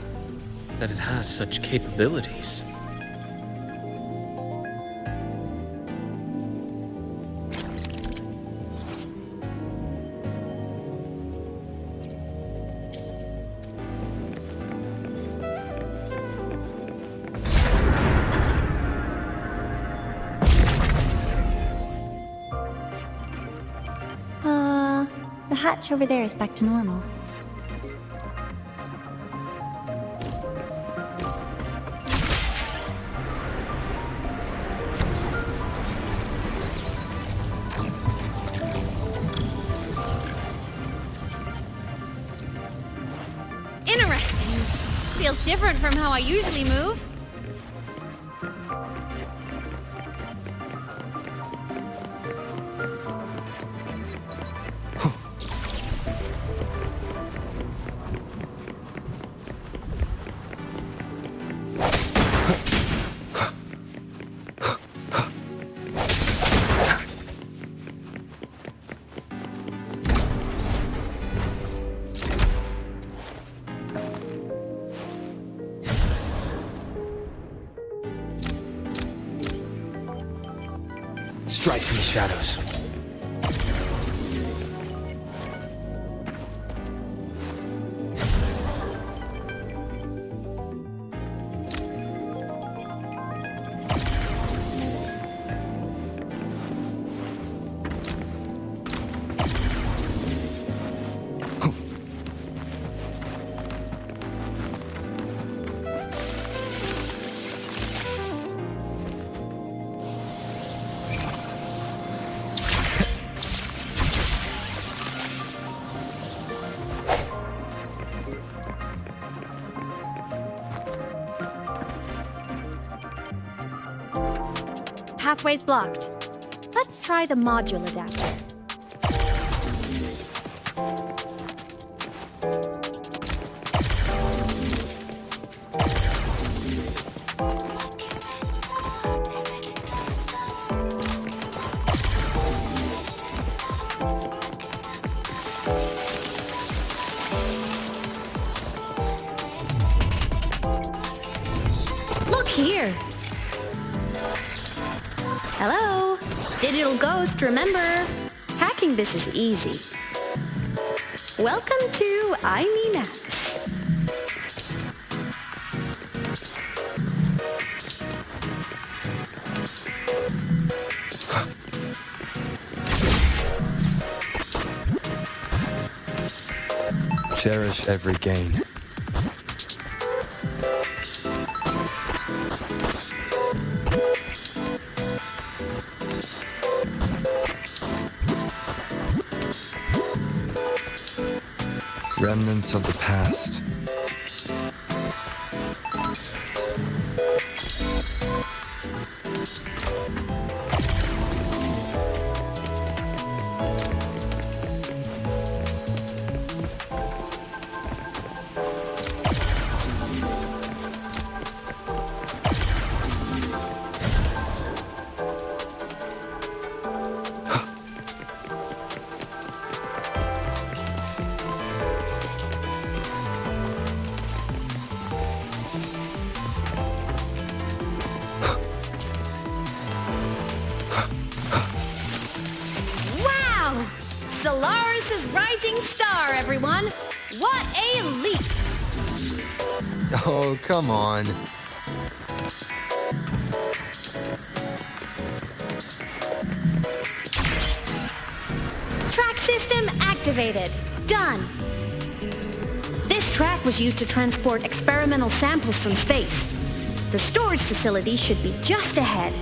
that it has such capabilities. The hatch over there is back to normal. Interesting. Feels different from how I usually move. Strike from the shadows. Pathway's blocked. Let's try the module adapter. Look here! Hello? Digital ghost, remember? Hacking this is easy. Welcome to I Mean Apps. Cherish every gain. Remnants of the past. Wow! Solaris' rising star, everyone! What a leap! Oh, come on. Track system activated. Done. This track was used to transport experimental samples from space. The storage facility should be just ahead.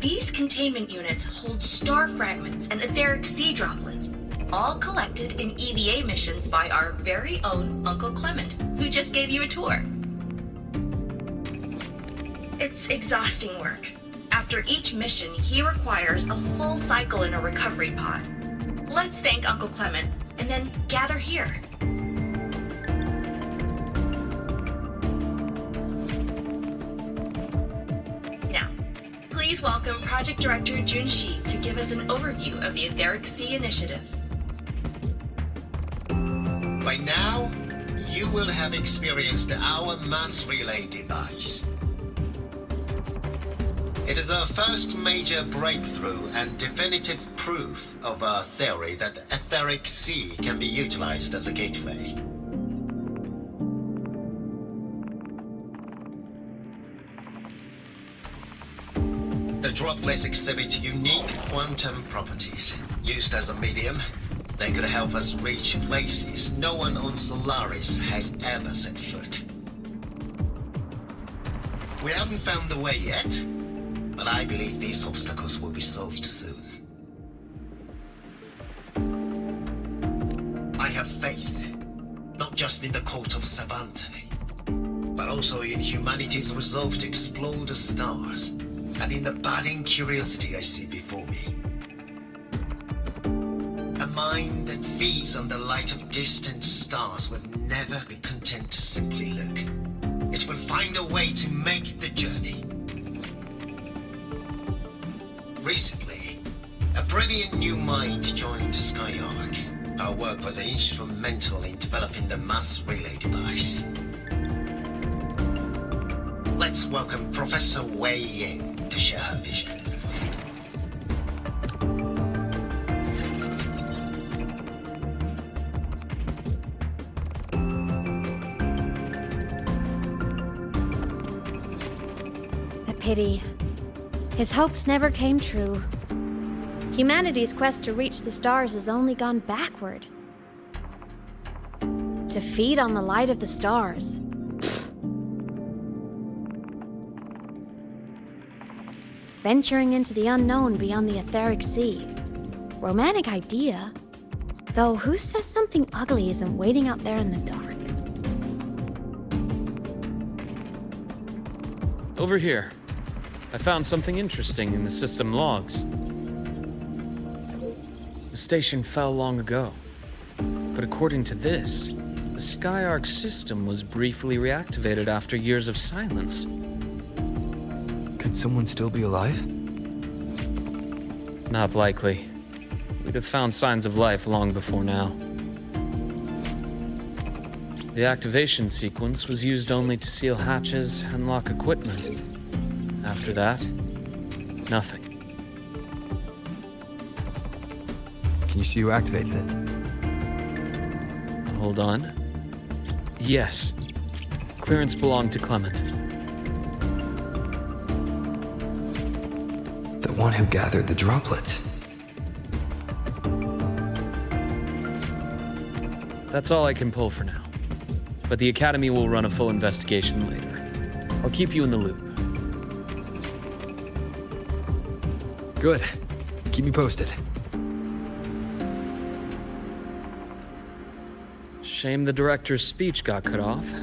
These containment units hold star fragments and etheric sea droplets, all collected in EVA missions by our very own Uncle Clement, who just gave you a tour. It's exhausting work. After each mission, he requires a full cycle in a recovery pod. Let's thank Uncle Clement, and then gather here. Now, please welcome Project Director Junshi to give us an overview of the Etheric Sea Initiative. By now, you will have experienced our mass relay device. It is our first major breakthrough and definitive proof of our theory that Etheric Sea can be utilized as a gateway. The droplets exhibit unique quantum properties. Used as a medium, they could help us reach places no one on Solaris has ever set foot. We haven't found the way yet, but I believe these obstacles will be solved soon. I have faith, not just in the cult of Savante, but also in humanity's resolve to explore the stars, and in the budding curiosity I see before me. A mind that feeds on the light of distant stars will never be content to simply look. It will find a way to make the journey. Recently, a brilliant new mind joined Skyark. Our work was instrumental in developing the mass relay device. Let's welcome Professor Wei Ying to share her vision. A pity. His hopes never came true. Humanity's quest to reach the stars has only gone backward. To feed on the light of the stars. Venturing into the unknown beyond the Etheric Sea. Romantic idea. Though who says something ugly isn't waiting out there in the dark? Over here. I found something interesting in the system logs. The station fell long ago. But according to this, the Skyark system was briefly reactivated after years of silence. Could someone still be alive? Not likely. We'd have found signs of life long before now. The activation sequence was used only to seal hatches and lock equipment. After that, nothing. Can you see who activated it? Hold on. Yes. Clearance belonged to Clement. The one who gathered the droplets. That's all I can pull for now. But the Academy will run a full investigation later. I'll keep you in the loop. Good. Keep me posted. Shame the director's speech got cut off.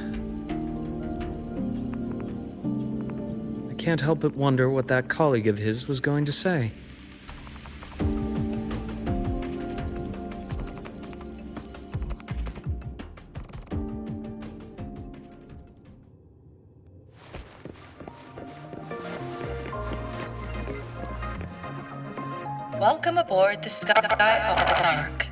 I can't help but wonder what that colleague of his was going to say. Welcome aboard the Skyark.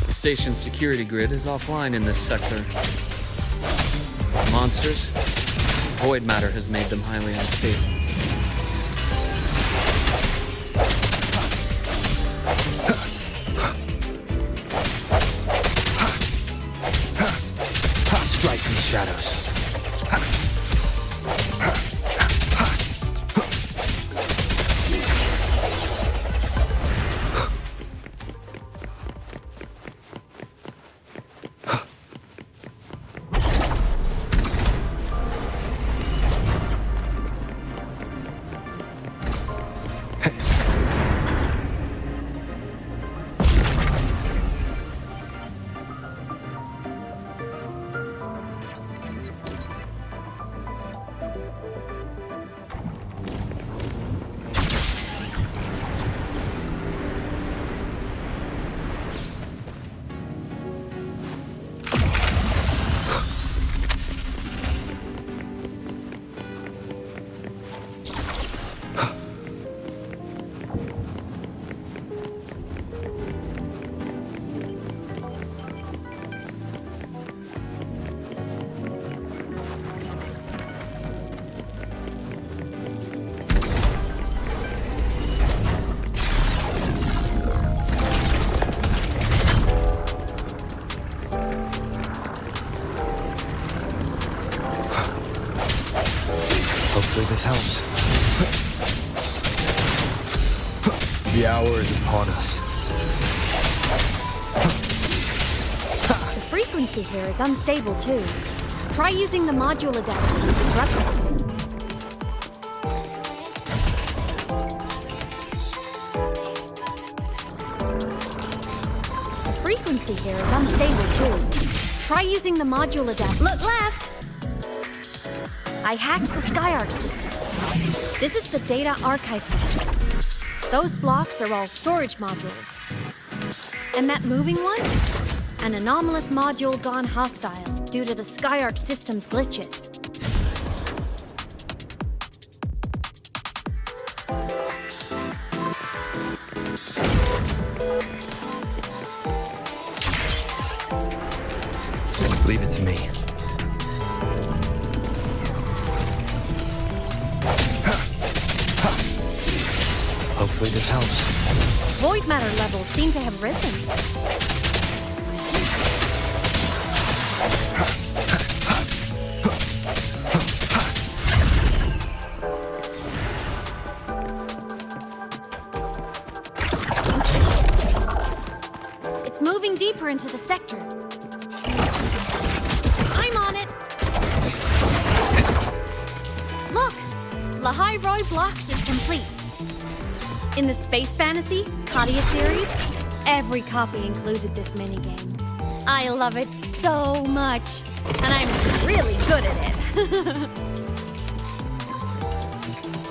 The station's security grid is offline in this sector. Monsters, void matter has made them highly unstable. Strike from the shadows. this helps. The hour is upon us. The frequency here is unstable too. Try using the module adapter to disrupt it. The frequency here is unstable too. Try using the module adapter. Look left! I hacked the SkyArc system. This is the data archive center. Those blocks are all storage modules. And that moving one? An anomalous module gone hostile due to the SkyArc system's glitches. Leave it to me. Hopefully this helps. Void matter levels seem to have risen. It's moving deeper into the sector. I'm on it. Look, Lahai Roy Blocks is complete. In the Space Fantasy Katia series, every copy included this minigame. I love it so much, and I'm really good at it.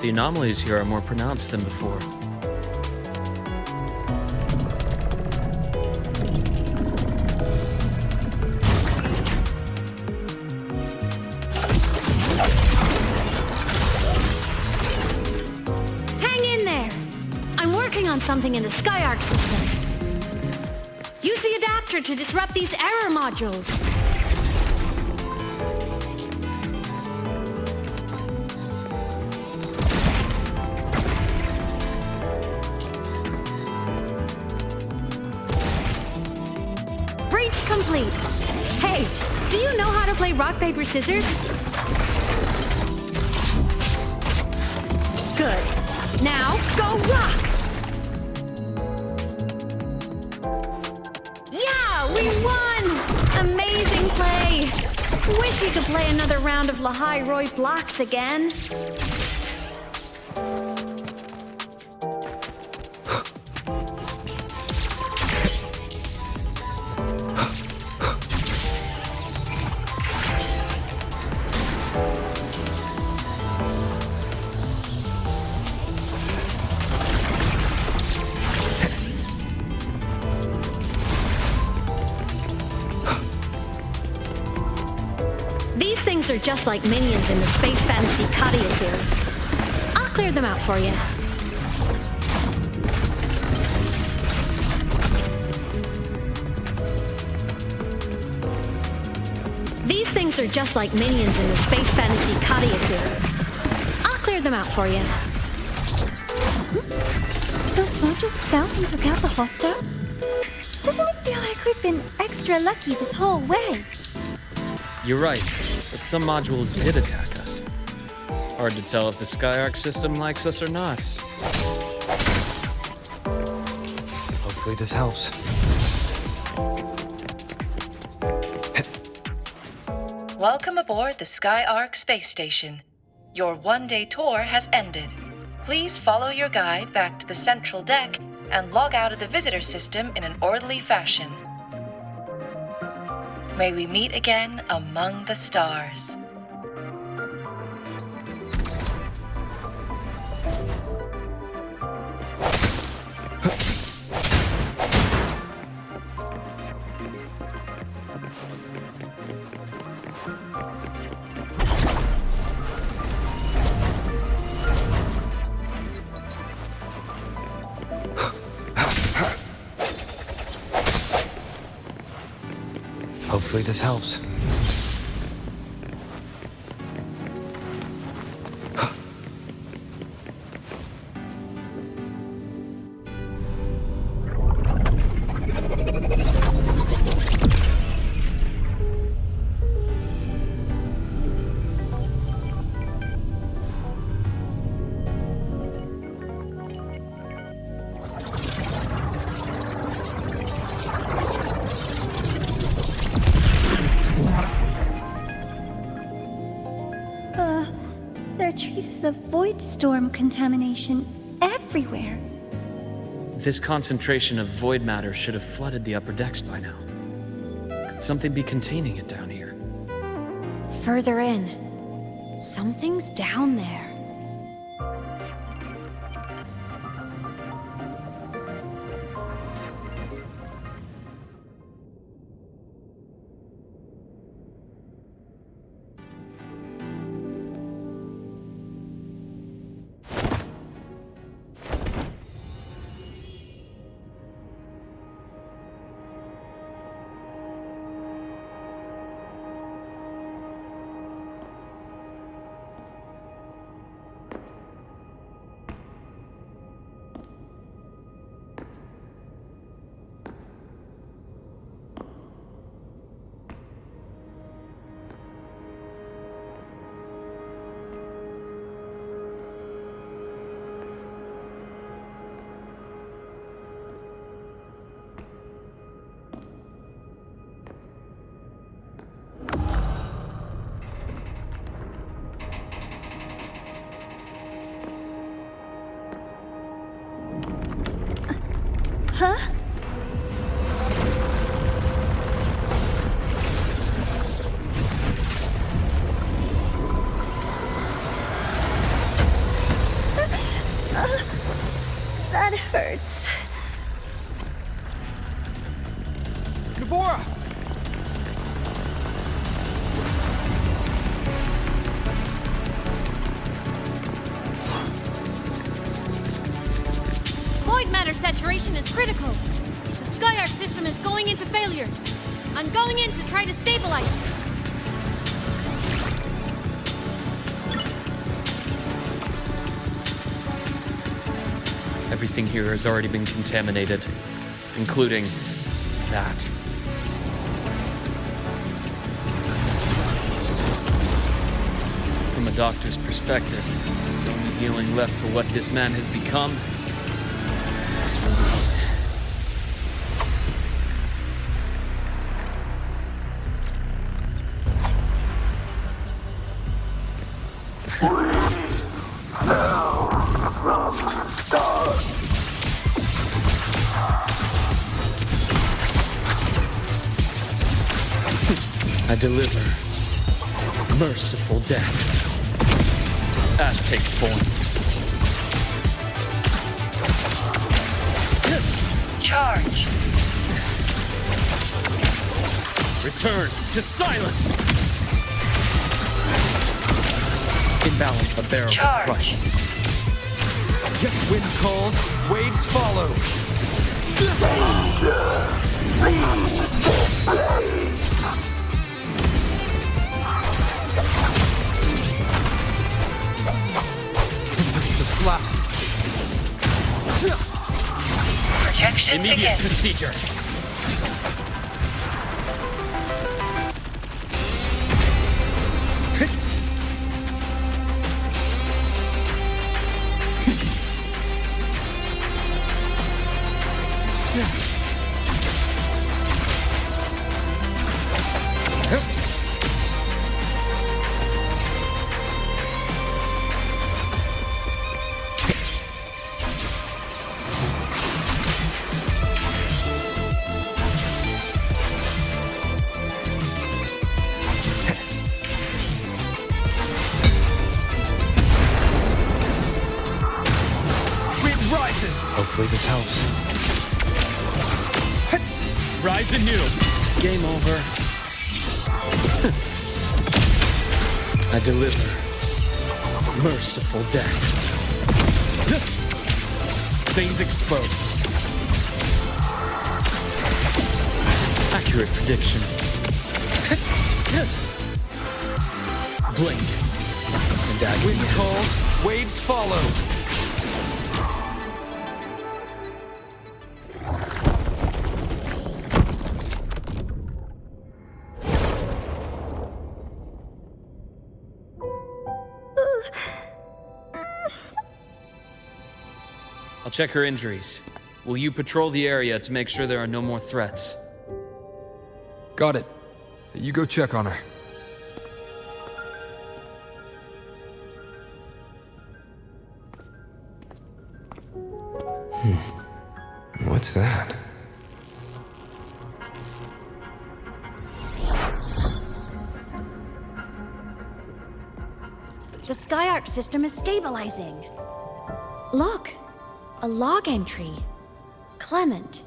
The anomalies here are more pronounced than before. On something in the SkyArc system. Use the adapter to disrupt these error modules. Breach complete. Hey, do you know how to play rock, paper, scissors? Good. Now, go rock! We won! Amazing play! Wish we could play another round of Lahai Roy Blocks again. Things are just like minions in the Space Fantasy Katia series. I'll clear them out for you. These things are just like minions in the Space Fantasy Katia series. I'll clear them out for you. Those modules found and took out the hostiles? Doesn't it feel like we've been extra lucky this whole way? You're right, but some modules did attack us. Hard to tell if the SkyArc system likes us or not. Hopefully this helps. Welcome aboard the SkyArc space station. Your one-day tour has ended. Please follow your guide back to the central deck and log out of the visitor system in an orderly fashion. May we meet again among the stars. Hopefully this helps. traces of void storm contamination everywhere. This concentration of void matter should have flooded the upper decks by now. Could something be containing it down here? Further in. Something's down there. Huh? That hurts. Navora! Void matter saturation is critical. The Skyark system is going into failure. I'm going in to try to stabilize it. Everything here has already been contaminated, including that. From a doctor's perspective, the only healing left for what this man has become is release. I deliver merciful death. Ash takes form. Charge. Return to silence. Imbalance a bearable Charge. price. Wind calls, waves follow. Slashes. Projection Immediate begins. procedure. Hopefully this helps. Rise anew. Game over. I deliver merciful death. Veins exposed. Accurate prediction. Blink. And agony. Wind calls, waves follow. I'll check her injuries. Will you patrol the area to make sure there are no more threats? Got it. You go check on her. What's that? The Skyark system is stabilizing. Look, a log entry. Clement.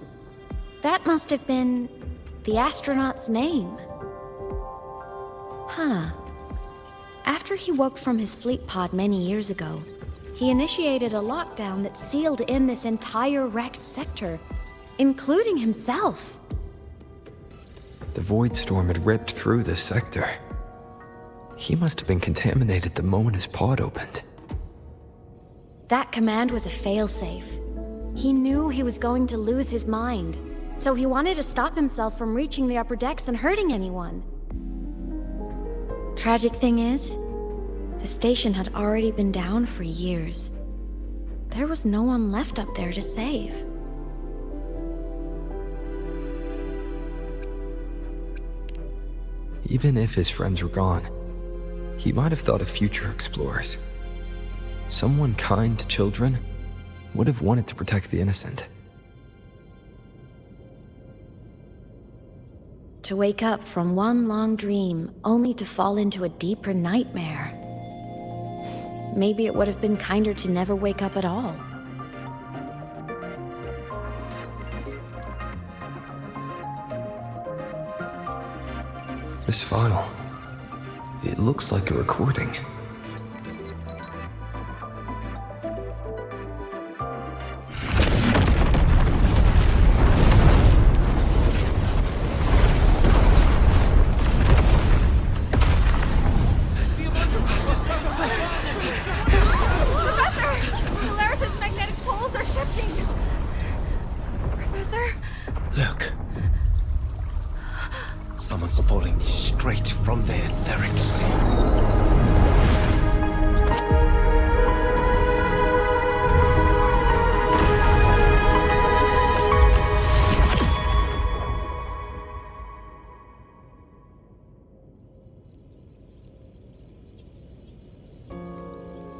That must have been the astronaut's name. Huh. After he woke from his sleep pod many years ago, he initiated a lockdown that sealed in this entire wrecked sector, including himself. The void storm had ripped through this sector. He must have been contaminated the moment his pod opened. That command was a failsafe. He knew he was going to lose his mind, so he wanted to stop himself from reaching the upper decks and hurting anyone. Tragic thing is, the station had already been down for years. There was no one left up there to save. Even if his friends were gone, he might have thought of future explorers. Someone kind to children would have wanted to protect the innocent. To wake up from one long dream, only to fall into a deeper nightmare. Maybe it would have been kinder to never wake up at all. This file, it looks like a recording. Someone's falling straight from the etheric sea.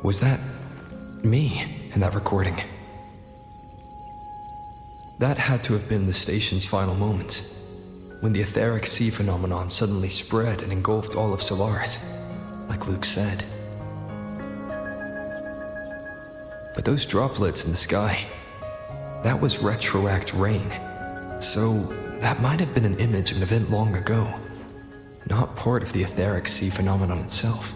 Was that me in that recording? That had to have been the station's final moments, when the etheric sea phenomenon suddenly spread and engulfed all of Solaris, like Luke said. But those droplets in the sky, that was retroact rain. So that might have been an image of an event long ago, not part of the etheric sea phenomenon itself.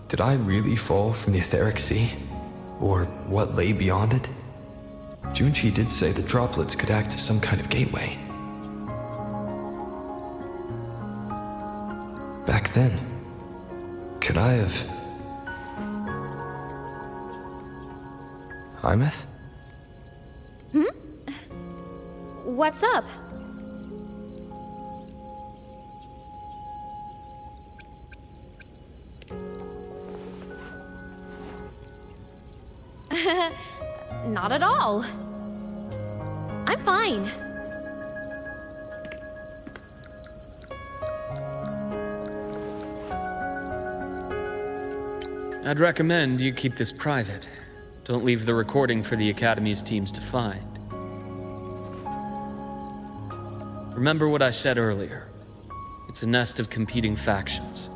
Did I really fall from the etheric sea? Or what lay beyond it? Junchi did say the droplets could act as some kind of gateway. Back then, could I have... Imeth? What's up? Not at all. I'm fine. I'd recommend you keep this private. Don't leave the recording for the Academy's teams to find. Remember what I said earlier. It's a nest of competing factions.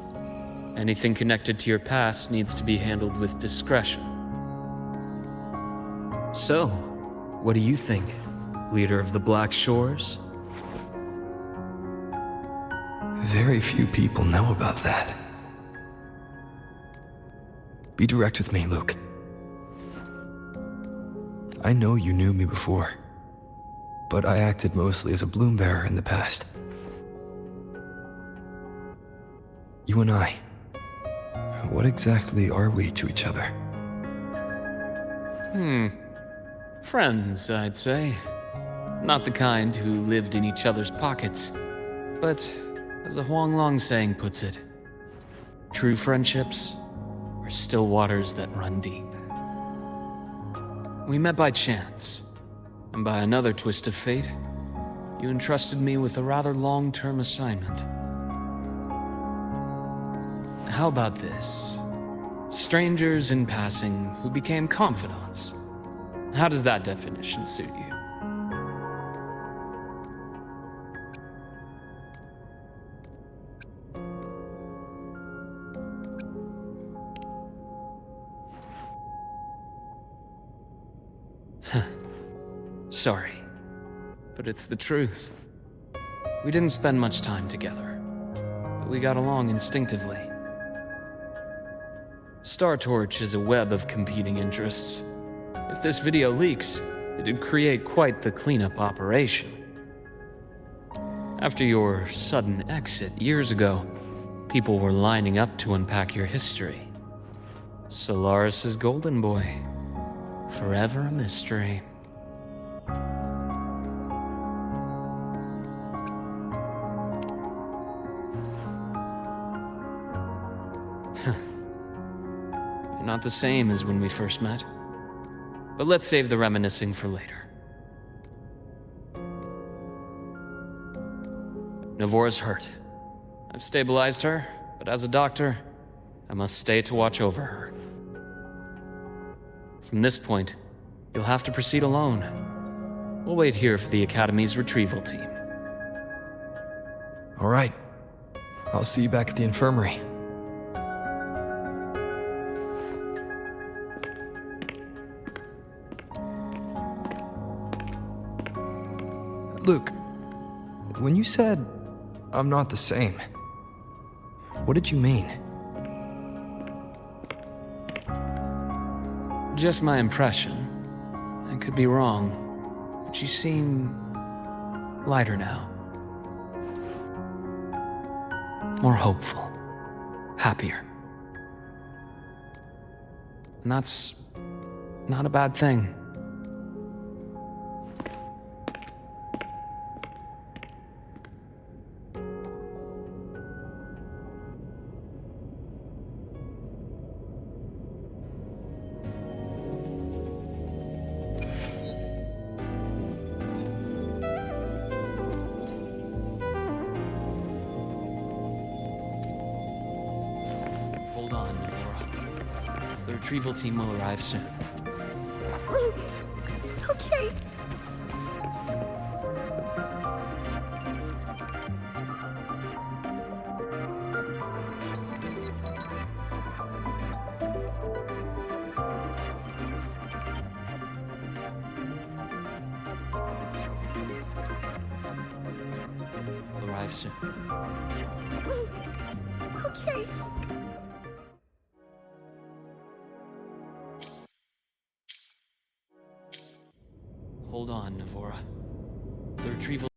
Anything connected to your past needs to be handled with discretion. So, what do you think, leader of the Black Shores? Very few people know about that. Be direct with me, Luke. I know you knew me before, but I acted mostly as a bloom bearer in the past. You and I, what exactly are we to each other? Friends, I'd say. Not the kind who lived in each other's pockets, but as a Huanglong saying puts it, true friendships are still waters that run deep. We met by chance, and by another twist of fate, you entrusted me with a rather long-term assignment. How about this? Strangers in passing who became confidants. How does that definition suit you? Sorry, but it's the truth. We didn't spend much time together, but we got along instinctively. Star Torch is a web of competing interests. If this video leaks, it'd create quite the cleanup operation. After your sudden exit years ago, people were lining up to unpack your history. Solaris's golden boy. Forever a mystery. You're not the same as when we first met. But let's save the reminiscing for later. Navora's hurt. I've stabilized her, but as a doctor, I must stay to watch over her. From this point, you'll have to proceed alone. We'll wait here for the Academy's retrieval team. All right. I'll see you back at the infirmary. Luke, when you said, I'm not the same, what did you mean? Just my impression. I could be wrong, but you seem lighter now. More hopeful. Happier. And that's not a bad thing. Hold on, Navora. The retrieval team will arrive soon. Okay. Will arrive soon. Okay. Hold on, Navora. The retrieval